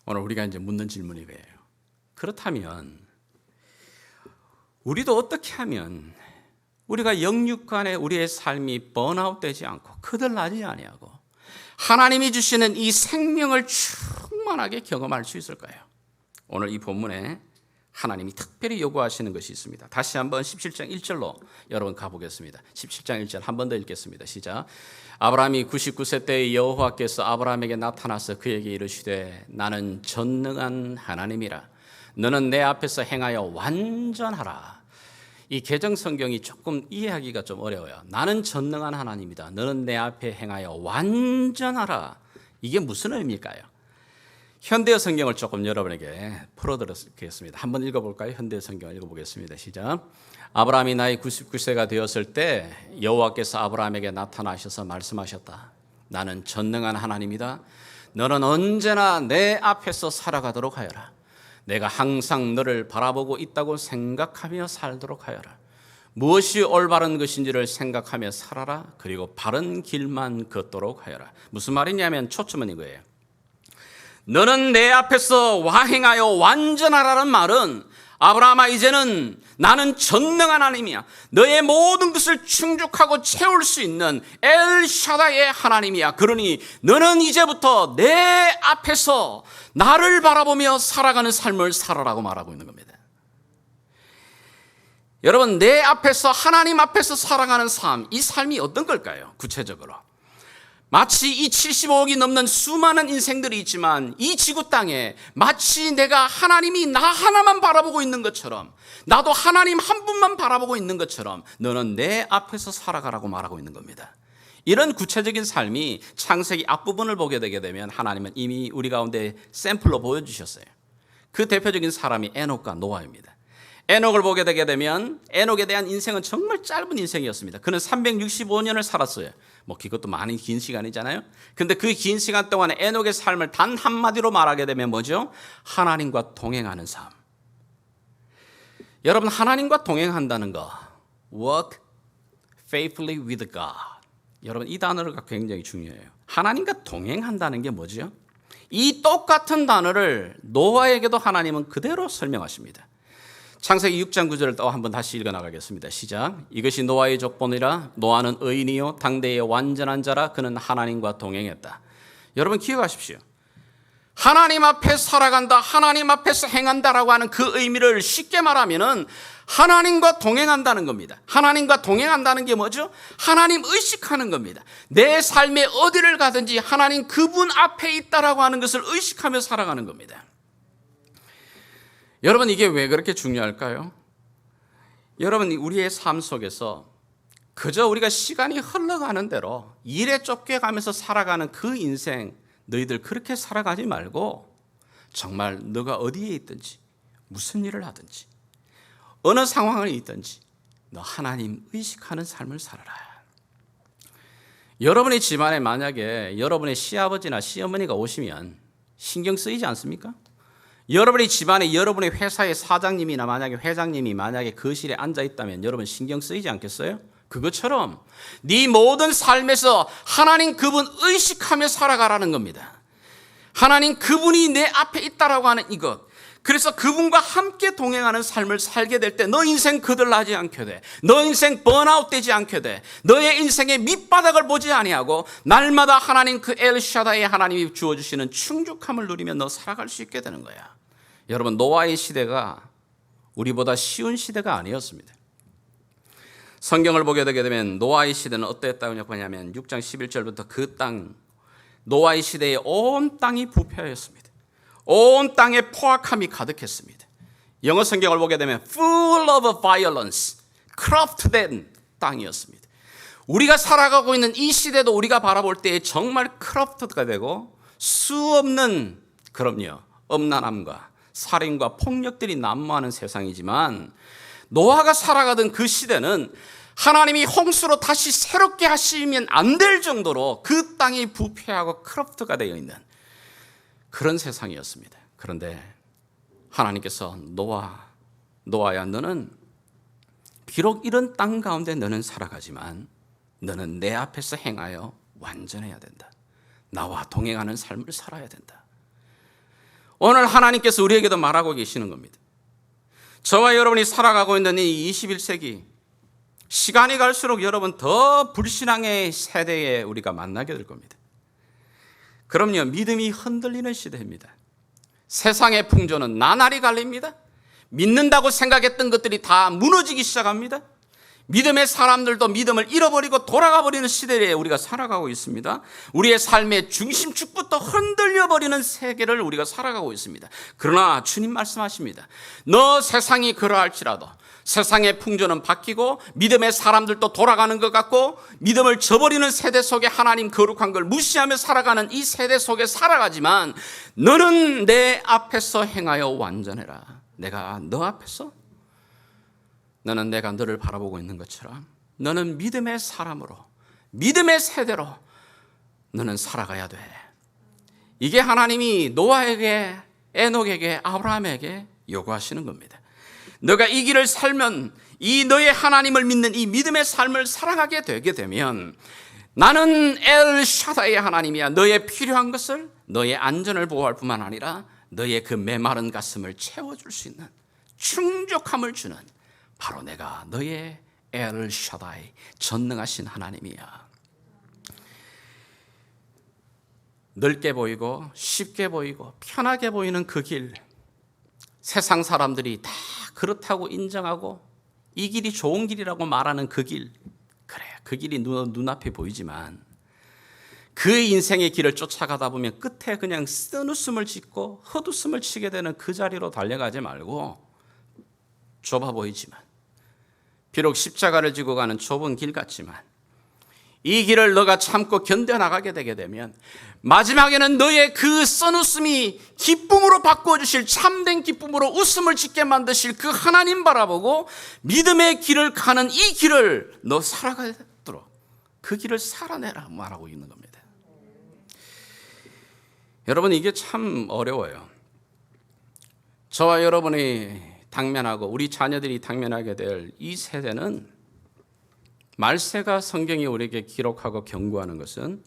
오늘 우리가 이제 묻는 질문이 뭐예요? 그렇다면 우리도 어떻게 하면 우리가 영육간에 우리의 삶이 번아웃 되지 않고 거들나지 아니하고 하나님이 주시는 이 생명을 충만하게 경험할 수 있을까요? 오늘 이 본문에 하나님이 특별히 요구하시는 것이 있습니다. 다시 한번 17장 1절로 여러분 가보겠습니다. 17장 1절 한 번 더 읽겠습니다. 시작. 아브라함이 99세 때에 여호와께서 아브라함에게 나타나서 그에게 이르시되 나는 전능한 하나님이라. 너는 내 앞에서 행하여 완전하라. 이 개정 성경이 조금 이해하기가 좀 어려워요. 나는 전능한 하나님이다. 너는 내 앞에 행하여 완전하라. 이게 무슨 의미일까요? 현대어 성경을 조금 여러분에게 풀어드리겠습니다. 한번 읽어볼까요? 현대어 성경 읽어보겠습니다. 시작. 아브라함이 나이 99세가 되었을 때 여호와께서 아브라함에게 나타나셔서 말씀하셨다. 나는 전능한 하나님이다. 너는 언제나 내 앞에서 살아가도록 하여라. 내가 항상 너를 바라보고 있다고 생각하며 살도록 하여라. 무엇이 올바른 것인지를 생각하며 살아라. 그리고 바른 길만 걷도록 하여라. 무슨 말이냐면 초점은 이거예요. 너는 내 앞에서 와행하여 완전하라는 말은 아브라함아, 이제는 나는 전능한 하나님이야. 너의 모든 것을 충족하고 채울 수 있는 엘샤다의 하나님이야. 그러니 너는 이제부터 내 앞에서 나를 바라보며 살아가는 삶을 살아라고 말하고 있는 겁니다. 여러분, 내 앞에서, 하나님 앞에서 살아가는 삶, 이 삶이 어떤 걸까요? 구체적으로 마치 이 75억이 넘는 수많은 인생들이 있지만 이 지구 땅에 마치 내가 하나님이 나 하나만 바라보고 있는 것처럼, 나도 하나님 한 분만 바라보고 있는 것처럼 너는 내 앞에서 살아가라고 말하고 있는 겁니다. 이런 구체적인 삶이 창세기 앞부분을 보게 되게 되면 하나님은 이미 우리 가운데 샘플로 보여주셨어요. 그 대표적인 사람이 에녹과 노아입니다. 에녹을 보게 되게 되면 에녹에 대한 인생은 정말 짧은 인생이었습니다. 그는 365년을 살았어요. 그것도 많이 긴 시간이잖아요. 근데 그 긴 시간 동안에 에녹의 삶을 단 한마디로 말하게 되면 뭐죠? 하나님과 동행하는 삶. 여러분, 하나님과 동행한다는 거, walk faithfully with God. 여러분, 이 단어가 굉장히 중요해요. 하나님과 동행한다는 게 뭐죠? 이 똑같은 단어를 노아에게도 하나님은 그대로 설명하십니다. 창세기 6장 9절을 또 한번 다시 읽어나가겠습니다. 시작. 이것이 노아의 족보니라. 노아는 의인이요 당대의 완전한 자라. 그는 하나님과 동행했다. 여러분, 기억하십시오. 하나님 앞에 살아간다, 하나님 앞에서 행한다라고 하는 그 의미를 쉽게 말하면은 하나님과 동행한다는 겁니다. 하나님과 동행한다는 게 뭐죠? 하나님 의식하는 겁니다. 내 삶에 어디를 가든지 하나님 그분 앞에 있다라고 하는 것을 의식하며 살아가는 겁니다. 여러분, 이게 왜 그렇게 중요할까요? 여러분, 우리의 삶 속에서 그저 우리가 시간이 흘러가는 대로 일에 쫓겨가면서 살아가는 그 인생, 너희들 그렇게 살아가지 말고 정말 너가 어디에 있든지 무슨 일을 하든지 어느 상황에 있든지 너 하나님 의식하는 삶을 살아라. 여러분의 집안에 만약에 여러분의 시아버지나 시어머니가 오시면 신경 쓰이지 않습니까? 여러분의 집안에 여러분의 회사의 사장님이나 만약에 회장님이 만약에 거실에 앉아 있다면 여러분 신경 쓰이지 않겠어요? 그것처럼 네 모든 삶에서 하나님 그분 의식하며 살아가라는 겁니다. 하나님 그분이 내 앞에 있다라고 하는 이것. 그래서 그분과 함께 동행하는 삶을 살게 될 때 너 인생 거들나지 않게 돼. 너 인생 번아웃 되지 않게 돼. 너의 인생의 밑바닥을 보지 아니하고 날마다 하나님 그 엘샤다의 하나님이 주어주시는 충족함을 누리며 너 살아갈 수 있게 되는 거야. 여러분, 노아의 시대가 우리보다 쉬운 시대가 아니었습니다. 성경을 보게 되게 되면 노아의 시대는 어땠다고 하냐면 6장 11절부터 그 땅, 노아의 시대에 온 땅이 부패하였습니다. 온 땅에 포악함이 가득했습니다. 영어 성경을 보게 되면 full of violence, corrupt된 땅이었습니다. 우리가 살아가고 있는 이 시대도 우리가 바라볼 때 정말 corrupt가 되고 수없는, 그럼요, 음란함과 살인과 폭력들이 난무하는 세상이지만 노아가 살아가던 그 시대는 하나님이 홍수로 다시 새롭게 하시면 안 될 정도로 그 땅이 부패하고 corrupt가 되어 있는 그런 세상이었습니다. 그런데 하나님께서 노아야, 너는 비록 이런 땅 가운데 너는 살아가지만 너는 내 앞에서 행하여 완전해야 된다. 나와 동행하는 삶을 살아야 된다. 오늘 하나님께서 우리에게도 말하고 계시는 겁니다. 저와 여러분이 살아가고 있는 이 21세기, 시간이 갈수록 여러분 더 불신앙의 세대에 우리가 만나게 될 겁니다. 그럼요, 믿음이 흔들리는 시대입니다. 세상의 풍조는 나날이 갈립니다. 믿는다고 생각했던 것들이 다 무너지기 시작합니다. 믿음의 사람들도 믿음을 잃어버리고 돌아가 버리는 시대에 우리가 살아가고 있습니다. 우리의 삶의 중심축부터 흔들려버리는 세계를 우리가 살아가고 있습니다. 그러나 주님 말씀하십니다. 너 세상이 그러할지라도 세상의 풍조는 바뀌고 믿음의 사람들도 돌아가는 것 같고 믿음을 저버리는 세대 속에 하나님 거룩한 걸 무시하며 살아가는 이 세대 속에 살아가지만 너는 내 앞에서 행하여 완전해라. 내가 너 앞에서, 너는 내가 너를 바라보고 있는 것처럼 너는 믿음의 사람으로, 믿음의 세대로 너는 살아가야 돼. 이게 하나님이 노아에게, 에녹에게, 아브라함에게 요구하시는 겁니다. 너가 이 길을 살면, 이 너의 하나님을 믿는 이 믿음의 삶을 살아가게 되게 되면 나는 엘샤다의 하나님이야. 너의 필요한 것을, 너의 안전을 보호할 뿐만 아니라 너의 그 메마른 가슴을 채워줄 수 있는 충족함을 주는 바로 내가 너의 엘 샤다이, 전능하신 하나님이야. 넓게 보이고 쉽게 보이고 편하게 보이는 그 길, 세상 사람들이 다 그렇다고 인정하고 이 길이 좋은 길이라고 말하는 그 길, 그래, 그 길이 눈앞에 보이지만 그 인생의 길을 쫓아가다 보면 끝에 그냥 쓴웃음을 짓고 헛웃음을 치게 되는 그 자리로 달려가지 말고, 좁아 보이지만, 비록 십자가를 지고 가는 좁은 길 같지만 이 길을 너가 참고 견뎌나가게 되게 되면 마지막에는 너의 그 쓴웃음이 기쁨으로 바꿔주실, 참된 기쁨으로 웃음을 짓게 만드실 그 하나님 바라보고 믿음의 길을 가는 이 길을 너 살아가도록 그 길을 살아내라 말하고 있는 겁니다. 여러분, 이게 참 어려워요. 저와 여러분이 당면하고 우리 자녀들이 당면하게 될 이 세대는, 말세가 성경이 우리에게 기록하고 경고하는 것은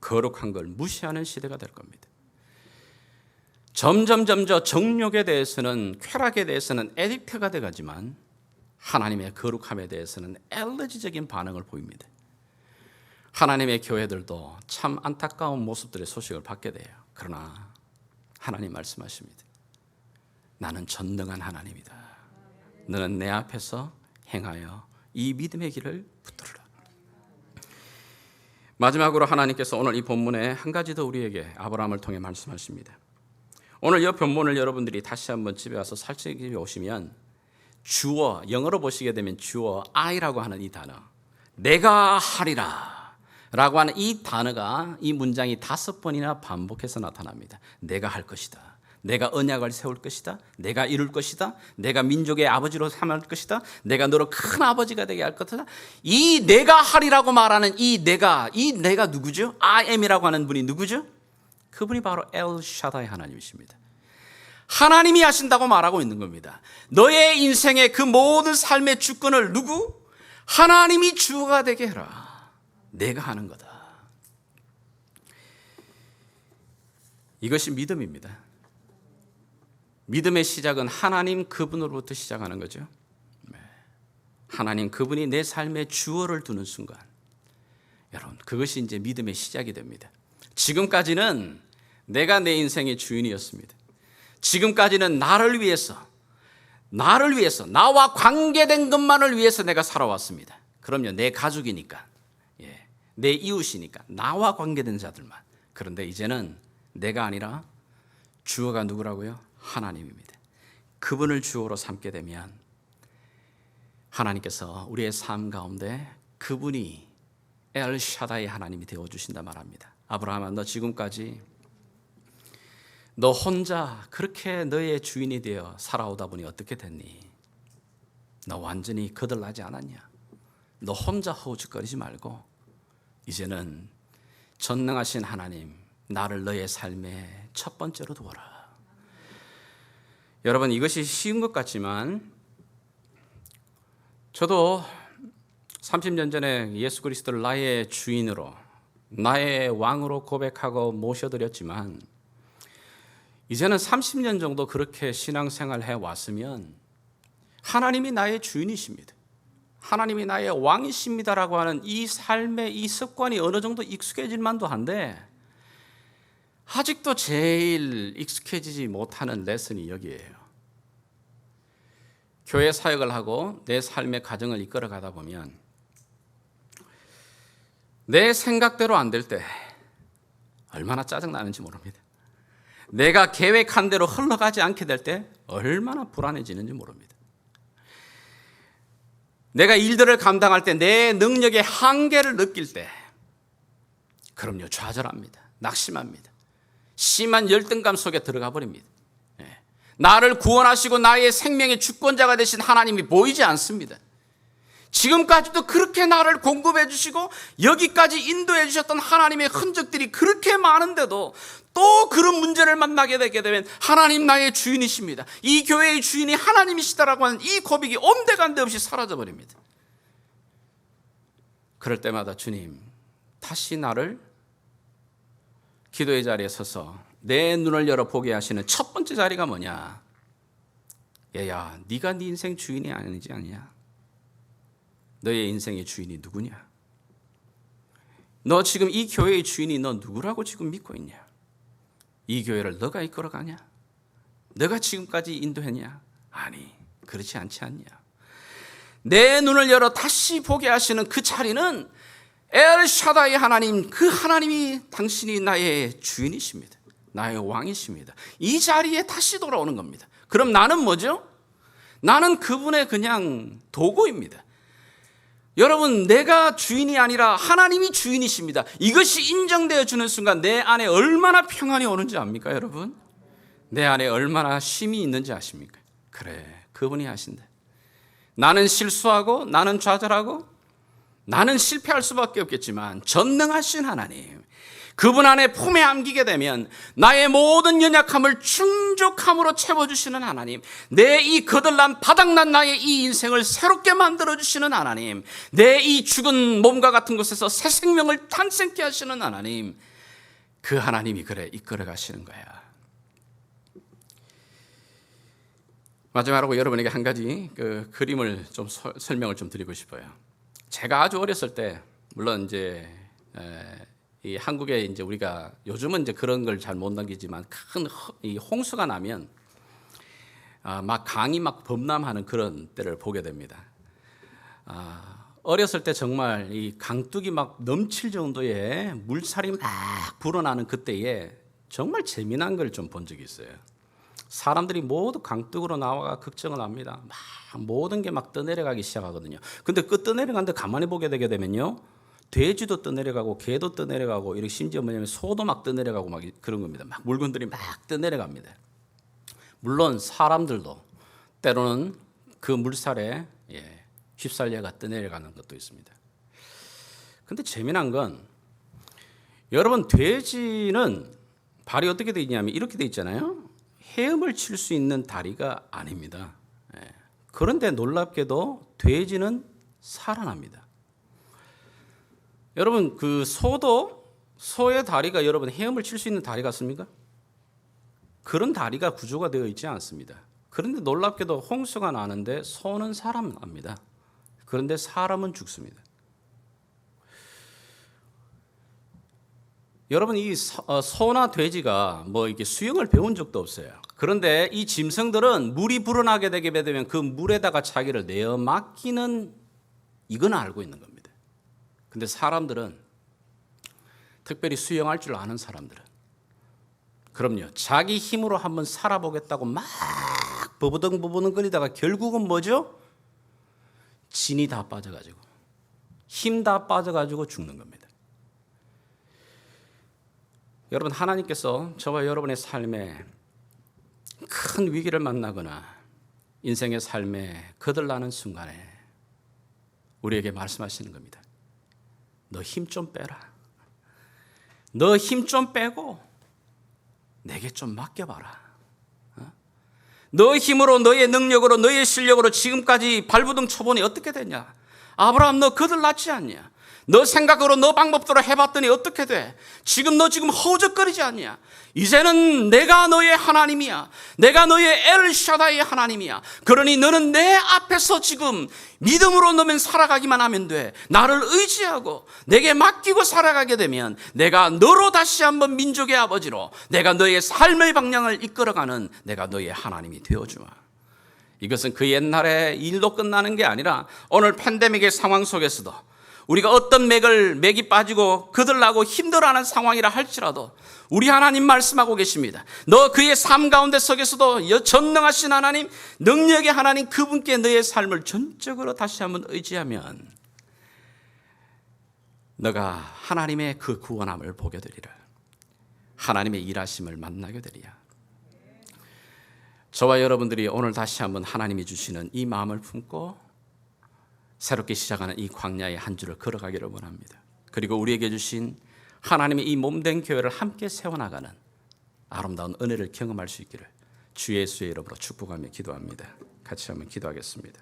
거룩한 걸 무시하는 시대가 될 겁니다. 점점 정욕에 대해서는, 쾌락에 대해서는 에딕트가 돼가지만 하나님의 거룩함에 대해서는 엘러지적인 반응을 보입니다. 하나님의 교회들도 참 안타까운 모습들의 소식을 받게 돼요. 그러나 하나님 말씀하십니다. 나는 전능한 하나님이다. 너는 내 앞에서 행하여 이 믿음의 길을 붙들라. 마지막으로 하나님께서 오늘 이 본문에 한 가지 더 우리에게 아브라함을 통해 말씀하십니다. 오늘 이 본문을 여러분들이 다시 한번 집에 와서 살펴 오시면 주어, 영어로 보시게 되면 주어 I라고 하는 이 단어, 내가 하리라 라고 하는 이 단어가, 이 문장이 5번이나 반복해서 나타납니다. 내가 할 것이다. 내가 언약을 세울 것이다. 내가 이룰 것이다. 내가 민족의 아버지로 삼을 것이다. 내가 너로 큰 아버지가 되게 할 것이다. 이 내가 하리라고 말하는 이 내가 누구죠? I am이라고 하는 분이 누구죠? 그분이 바로 엘 샤다이 하나님이십니다. 하나님이 하신다고 말하고 있는 겁니다. 너의 인생의 그 모든 삶의 주권을 누구? 하나님이 주가 되게 해라. 내가 하는 거다. 이것이 믿음입니다. 믿음의 시작은 하나님 그분으로부터 시작하는 거죠. 하나님 그분이 내 삶의 주어를 두는 순간, 여러분, 그것이 이제 믿음의 시작이 됩니다. 지금까지는 내가 내 인생의 주인이었습니다. 지금까지는 나를 위해서, 나와 관계된 것만을 위해서 내가 살아왔습니다. 그럼요, 내 가족이니까, 내 이웃이니까, 나와 관계된 자들만. 그런데 이제는 내가 아니라 주어가 누구라고요? 하나님입니다. 그분을 주어로 삼게 되면 하나님께서 우리의 삶 가운데 그분이 엘 샤다이 하나님이 되어주신다 말합니다. 아브라함아, 너 지금까지 너 혼자 그렇게 너의 주인이 되어 살아오다 보니 어떻게 됐니? 너 완전히 거들나지 않았냐? 너 혼자 허우적거리지 말고 이제는 전능하신 하나님, 나를 너의 삶의 첫 번째로 두어라. 여러분, 이것이 쉬운 것 같지만 저도 30년 전에 예수 그리스도를 나의 주인으로, 나의 왕으로 고백하고 모셔드렸지만 이제는 30년 정도 그렇게 신앙생활 해왔으면 하나님이 나의 주인이십니다. 하나님이 나의 왕이십니다라고 하는 이 삶의 이 습관이 어느 정도 익숙해질 만도 한데 아직도 제일 익숙해지지 못하는 레슨이 여기에요. 교회 사역을 하고 내 삶의 가정을 이끌어 가다 보면 내 생각대로 안 될 때 얼마나 짜증나는지 모릅니다. 내가 계획한 대로 흘러가지 않게 될 때 얼마나 불안해지는지 모릅니다. 내가 일들을 감당할 때 내 능력의 한계를 느낄 때, 그럼요, 좌절합니다. 낙심합니다. 심한 열등감 속에 들어가 버립니다. 나를 구원하시고 나의 생명의 주권자가 되신 하나님이 보이지 않습니다. 지금까지도 그렇게 나를 공급해 주시고 여기까지 인도해 주셨던 하나님의 흔적들이 그렇게 많은데도 또 그런 문제를 만나게 되게 되면 하나님 나의 주인이십니다, 이 교회의 주인이 하나님이시다라고 하는 이 고백이 온데간데 없이 사라져 버립니다. 그럴 때마다 주님, 다시 나를 기도의 자리에 서서 내 눈을 열어 보게 하시는 첫 번째 자리가 뭐냐? 얘야, 네가 네 인생 주인이 아니지 않냐? 너의 인생의 주인이 누구냐? 너 지금 이 교회의 주인이 너 누구라고 지금 믿고 있냐? 이 교회를 너가 이끌어가냐? 너가 지금까지 인도했냐? 아니, 그렇지 않지 않냐? 내 눈을 열어 다시 보게 하시는 그 자리는 엘샤다이 하나님, 그 하나님이 당신이 나의 주인이십니다. 나의 왕이십니다. 이 자리에 다시 돌아오는 겁니다. 그럼 나는 뭐죠? 나는 그분의 그냥 도구입니다. 여러분, 내가 주인이 아니라 하나님이 주인이십니다. 이것이 인정되어 주는 순간 내 안에 얼마나 평안이 오는지 압니까, 여러분? 내 안에 얼마나 쉼이 있는지 아십니까? 그래, 그분이 하신다. 나는 실수하고, 나는 좌절하고, 나는 실패할 수밖에 없겠지만 전능하신 하나님, 그분 안에 품에 안기게 되면 나의 모든 연약함을 충족함으로 채워주시는 하나님, 내 이 거들난 바닥난 나의 이 인생을 새롭게 만들어주시는 하나님, 내 이 죽은 몸과 같은 곳에서 새 생명을 탄생케 하시는 하나님, 그 하나님이 그래 이끌어 가시는 거야. 마지막으로 여러분에게 한 가지 그 그림을 좀 설명을 좀 드리고 싶어요. 제가 아주 어렸을 때, 물론 이제 이 한국에 이제 우리가 요즘은 이제 그런 걸 잘 못 넘기지만 큰 이 홍수가 나면 막 강이 막 범람하는 그런 때를 보게 됩니다. 어렸을 때 정말 이 강둑이 막 넘칠 정도의 물살이 막 불어나는 그때에 정말 재미난 걸 좀 본 적이 있어요. 사람들이 모두 강둑으로 나와 걱정을 합니다. 막 모든 게 막 떠내려가기 시작하거든요. 근데 그 떠내려가는데 가만히 보게 되게 되면요, 돼지도 떠내려가고 개도 떠내려가고, 이렇게 심지어 뭐냐면 소도 막 떠내려가고 막 그런 겁니다. 막 물건들이 막 떠내려갑니다. 물론 사람들도 때로는 그 물살에 휩쓸려가 떠내려가는 것도 있습니다. 근데 재미난 건, 여러분, 돼지는 발이 어떻게 되어 있냐면 이렇게 되어 있잖아요. 헤엄을 칠 수 있는 다리가 아닙니다. 그런데 놀랍게도 돼지는 살아납니다. 여러분, 그 소의 다리가 여러분 헤엄을 칠 수 있는 다리 같습니까? 그런 다리가 구조가 되어 있지 않습니다. 그런데 놀랍게도 홍수가 나는데 소는 살아납니다. 그런데 사람은 죽습니다. 여러분, 이 소나 돼지가 뭐 이렇게 수영을 배운 적도 없어요. 그런데 이 짐승들은 물이 불어나게 되게 되면 그 물에다가 자기를 내어 맡기는, 이건 알고 있는 겁니다. 근데 사람들은, 특별히 수영할 줄 아는 사람들은, 그럼요, 자기 힘으로 한번 살아보겠다고 막 버부덩거리다가 결국은 뭐죠? 진이 다 빠져가지고, 힘 다 빠져가지고 죽는 겁니다. 여러분, 하나님께서 저와 여러분의 삶에 큰 위기를 만나거나 인생의 삶에 거들나는 순간에 우리에게 말씀하시는 겁니다. 너 힘 좀 빼라. 너 힘 좀 빼고 내게 좀 맡겨봐라. 너 힘으로, 너의 능력으로, 너의 실력으로 지금까지 발부둥 쳐보니 어떻게 됐냐? 아브라함, 너 거들났지 않냐? 너 생각으로, 너 방법대로 해봤더니 어떻게 돼? 너 지금 허우적거리지 않냐? 이제는 내가 너의 하나님이야. 내가 너의 엘샤다의 하나님이야. 그러니 너는 내 앞에서 지금 믿음으로 너면 살아가기만 하면 돼. 나를 의지하고 내게 맡기고 살아가게 되면 내가 너로 다시 한번 민족의 아버지로, 내가 너의 삶의 방향을 이끌어가는 내가 너의 하나님이 되어주마. 이것은 그 옛날의 일로 끝나는 게 아니라 오늘 팬데믹의 상황 속에서도 우리가 어떤 맥이 빠지고 거들나고 힘들어하는 상황이라 할지라도 우리 하나님 말씀하고 계십니다. 너 그의 삶 가운데 속에서도 전능하신 하나님, 능력의 하나님, 그분께 너의 삶을 전적으로 다시 한번 의지하면 너가 하나님의 그 구원함을 보게 되리라. 하나님의 일하심을 만나게 되리라. 저와 여러분들이 오늘 다시 한번 하나님이 주시는 이 마음을 품고 새롭게 시작하는 이 광야의 한 주를 걸어가기를 원합니다. 그리고 우리에게 주신 하나님의 이 몸된 교회를 함께 세워나가는 아름다운 은혜를 경험할 수 있기를 주 예수의 이름으로 축복하며 기도합니다. 같이 한번 기도하겠습니다.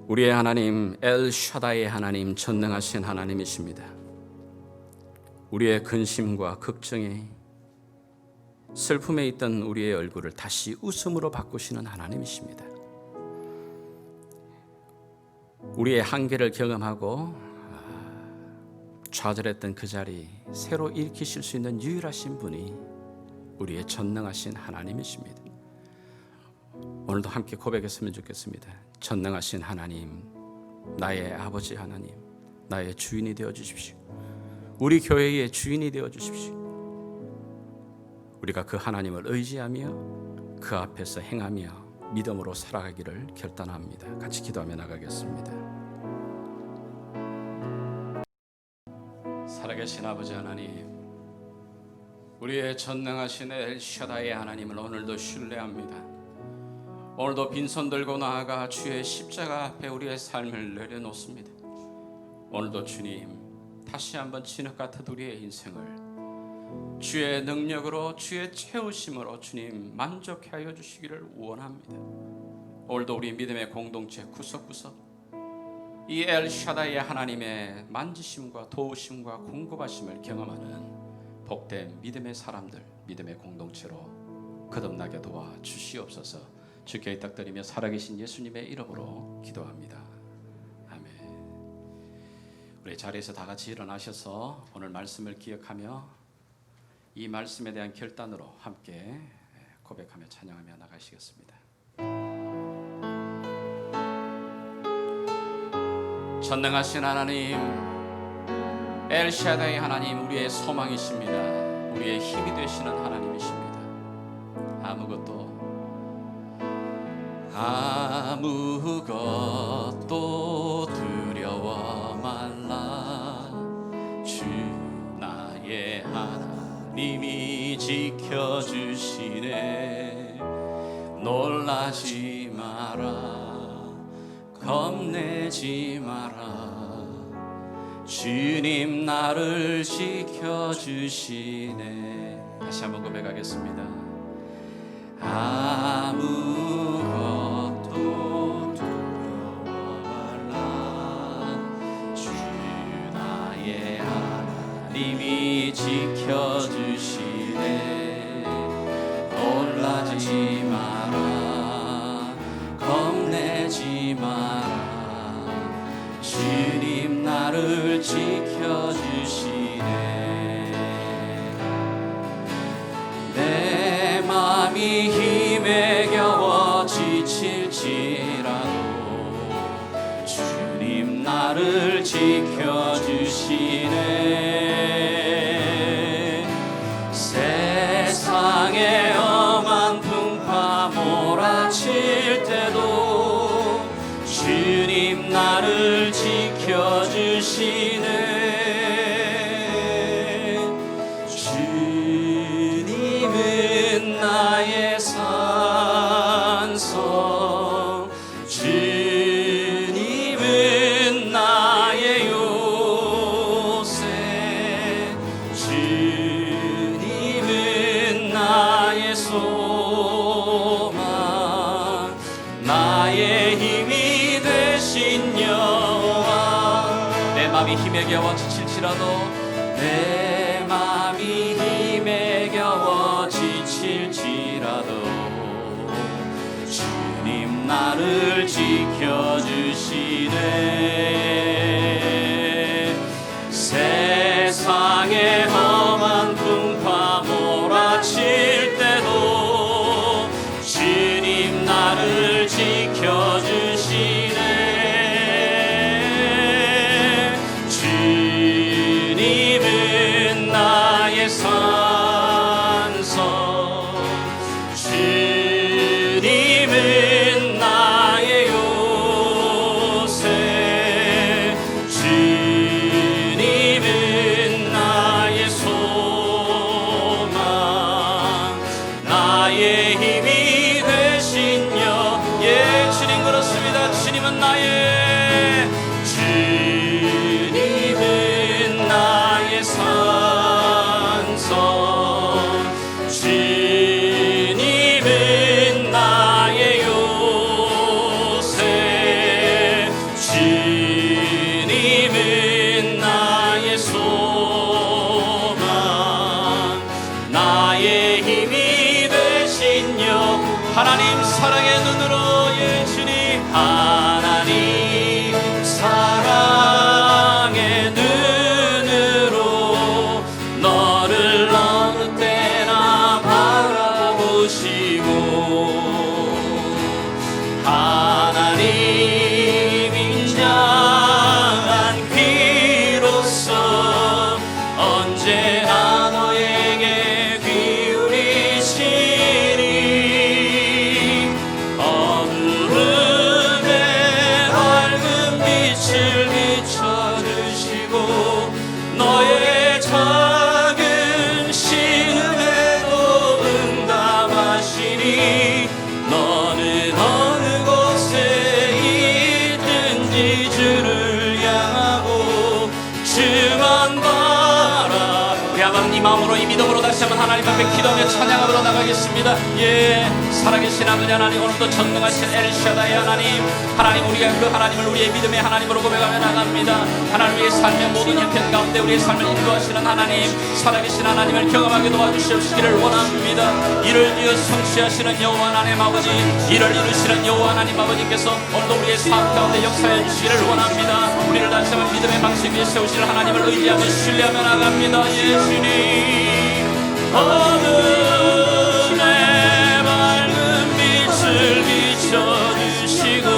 우리의 하나님 엘 샤다의 하나님, 전능하신 하나님이십니다. 우리의 근심과 걱정에 슬픔에 있던 우리의 얼굴을 다시 웃음으로 바꾸시는 하나님이십니다. 우리의 한계를 경험하고 좌절했던 그 자리 새로 일으키실 수 있는 유일하신 분이 우리의 전능하신 하나님이십니다. 오늘도 함께 고백했으면 좋겠습니다. 전능하신 하나님, 나의 아버지 하나님, 나의 주인이 되어 주십시오. 우리 교회의 주인이 되어 주십시오. 우리가 그 하나님을 의지하며 그 앞에서 행하며 믿음으로 살아가기를 결단합니다. 같이 기도하며 나가겠습니다. 살아계신 아버지 하나님, 우리의 전능하신 엘 샤다의 하나님을 오늘도 신뢰합니다. 오늘도 빈손 들고 나아가 주의 십자가 앞에 우리의 삶을 내려놓습니다. 오늘도 주님, 다시 한번 진흙 같은 우리의 인생을 주의 능력으로, 주의 채우심으로 주님 만족해 하여 주시기를 원합니다. 오늘도 우리 믿음의 공동체 구석구석 이 엘 샤다의 하나님의 만지심과 도우심과 공급하심을 경험하는 복된 믿음의 사람들, 믿음의 공동체로 거듭나게 도와 주시옵소서. 주께 의탁드리며 살아계신 예수님의 이름으로 기도합니다. 아멘. 우리 자리에서 다 같이 일어나셔서 오늘 말씀을 기억하며 이 말씀에 대한 결단으로 함께 고백하며 찬양하며 나가시겠습니다. 전능하신 하나님, 엘 샤다이 하나님, 우리의 소망이십니다. 우리의 힘이 되시는 하나님이십니다. 아무것도 두려워 말라. 주 나의 하나님이 지켜주시네. 놀라지 마라, 겁내지 마라. 주님 나를 지켜주시네. 다시 한번 고백하겠습니다. 아무것도 두려워 말라. 주 나의 하나님이 지켜주시네. 놀라지 마라, 겁내지 마라. 주님 나를 지켜주시네. 내 맘이 힘에 겨워 지칠지라도 주님 나를 지켜주시네. 세상에 엄한 풍파 몰아칠 때도 주님 나를 지켜주시네. 나의 산성, 주님은 나의 요새, 주님은 나의 소망, 나의 힘이 되신 여호와. 내 맘이 힘에 겨워 지칠지라도, 내 맘이 힘에 겨워 지칠지라도 주님 나를 지켜주시네. 세상에 험한 풍파 몰아칠 때도 주님 나를 지켜주시네. 주님은 나의 산성, 주님은 나의 요새, 하나님 사랑의 눈으로 예수님 하나님 사랑의 눈으로 너를 어느 때나 바라보시고 하나님 인자한 귀로서 언제나 너에게 기울이시니 어두움에 밝은 빛을 비춰주시고 너의 작은 신음에도 응답하시니 너는 어느 곳에 있든지 주를 향하고 주만 바라. 우리 한번 이 마음으로 이 믿음으로 다시 한번 하나님 앞에 기도하며 찬양하러 나가겠습니다. 예, 살아계신 아버지 하나님, 오늘도 전능하신 엘샤다이 하나님, 하나님 우리가 그 하나님을 우리의 믿음의 하나님으로 고백하며 나갑니다. 하나님 우리의 삶의 모든 형편 가운데 우리의 삶을 인도하시는 하나님, 살아계신 하나님을 경험하게 도와주시기를 원합니다. 이를 지어 성취하시는 여호와 하나님 아버지, 이를 이루시는 여호와 하나님 아버지께서 오늘도 우리의 삶 가운데 역사해 주시기를 원합니다. 우리를 다시 한번 믿음의 방식 위에 세우실 하나님을 의지하며 신뢰하며 나갑니다. 예수님 어둠에 밝은 빛을 비춰주시고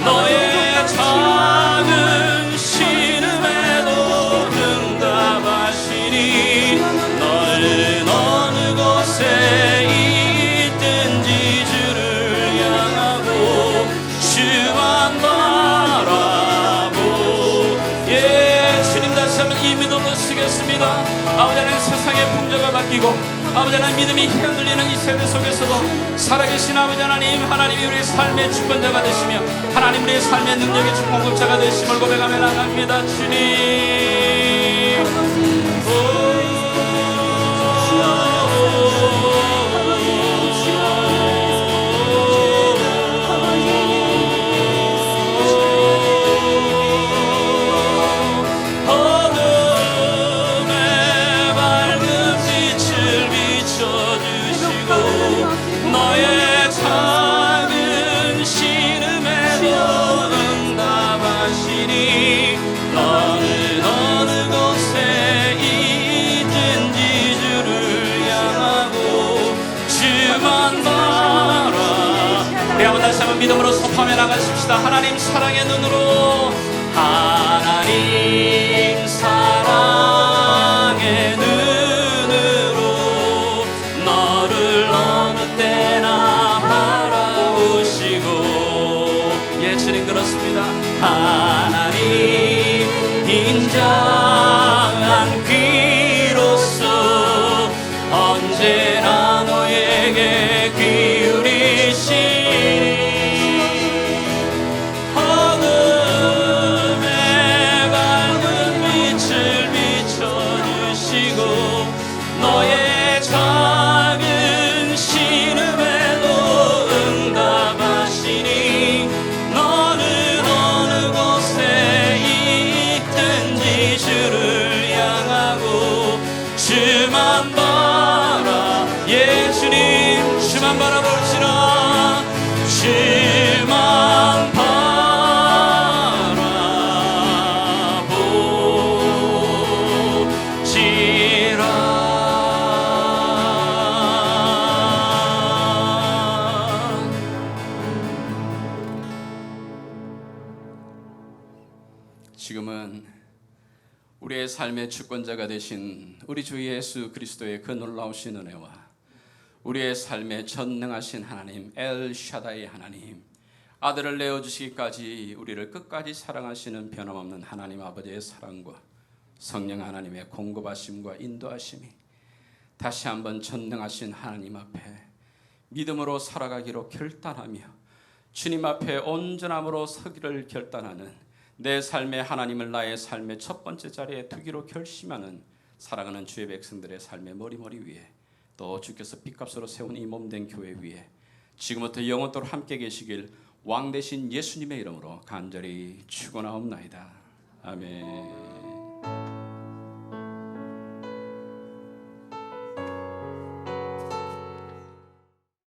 너의 작은 신음에도 응답하시니 너는 어느 곳에 있든지 주를 향하고 주만 바라보. 예, 주님 다시 한번 이 믿음으로 쓰겠습니다. 아버지 하나님 세상의 풍조가 바뀌고 아버지 하나님 믿음이 흔들리는 이 세대 속에서도 살아계신 아버지 하나님, 하나님이 우리의 삶의 주권자가 되시며 하나님 우리의 삶의 능력의 주권자가 되심을 고백하며 나갑니다. 주님 너의 작은 신음에도 응답하시니 너는 어느 곳에 있든지 주를 향하고 주만 바라. 우리 한번 다시 한번 믿음으로 선포하며 나가십시다. 하나님 사랑의 눈으로 하나님 사랑의 눈으로 너를 어느 때나 바라보시고. 예, 주님 그렇습니다. 하나님 인자한 귀로서 언제나 너에게 기울이시니 어둠에 밝은 빛을 비춰주시고 너의 작은 신음에도 응답하시니 너는 어느 곳에 있든지 주를 향하고 주만 바라. 예, 주님 주만 바라볼지라 주만 지금은 우리의 삶의 주권자가 되신 우리 주 예수 그리스도의 그 놀라우신 은혜와 우리의 삶에 전능하신 하나님 엘샤다이 하나님, 아들을 내어주시기까지 우리를 끝까지 사랑하시는 변함없는 하나님 아버지의 사랑과 성령 하나님의 공급하심과 인도하심이 다시 한번 전능하신 하나님 앞에 믿음으로 살아가기로 결단하며 주님 앞에 온전함으로 서기를 결단하는 내 삶의 하나님을 나의 삶의 첫 번째 자리에 두기로 결심하는 사랑하는 주의 백성들의 삶의 머리머리 위에 또 주께서 핏값으로 세운 이 몸된 교회 위에 지금부터 영원토록 함께 계시길 왕 되신 예수님의 이름으로 간절히 축원하옵나이다. 아멘.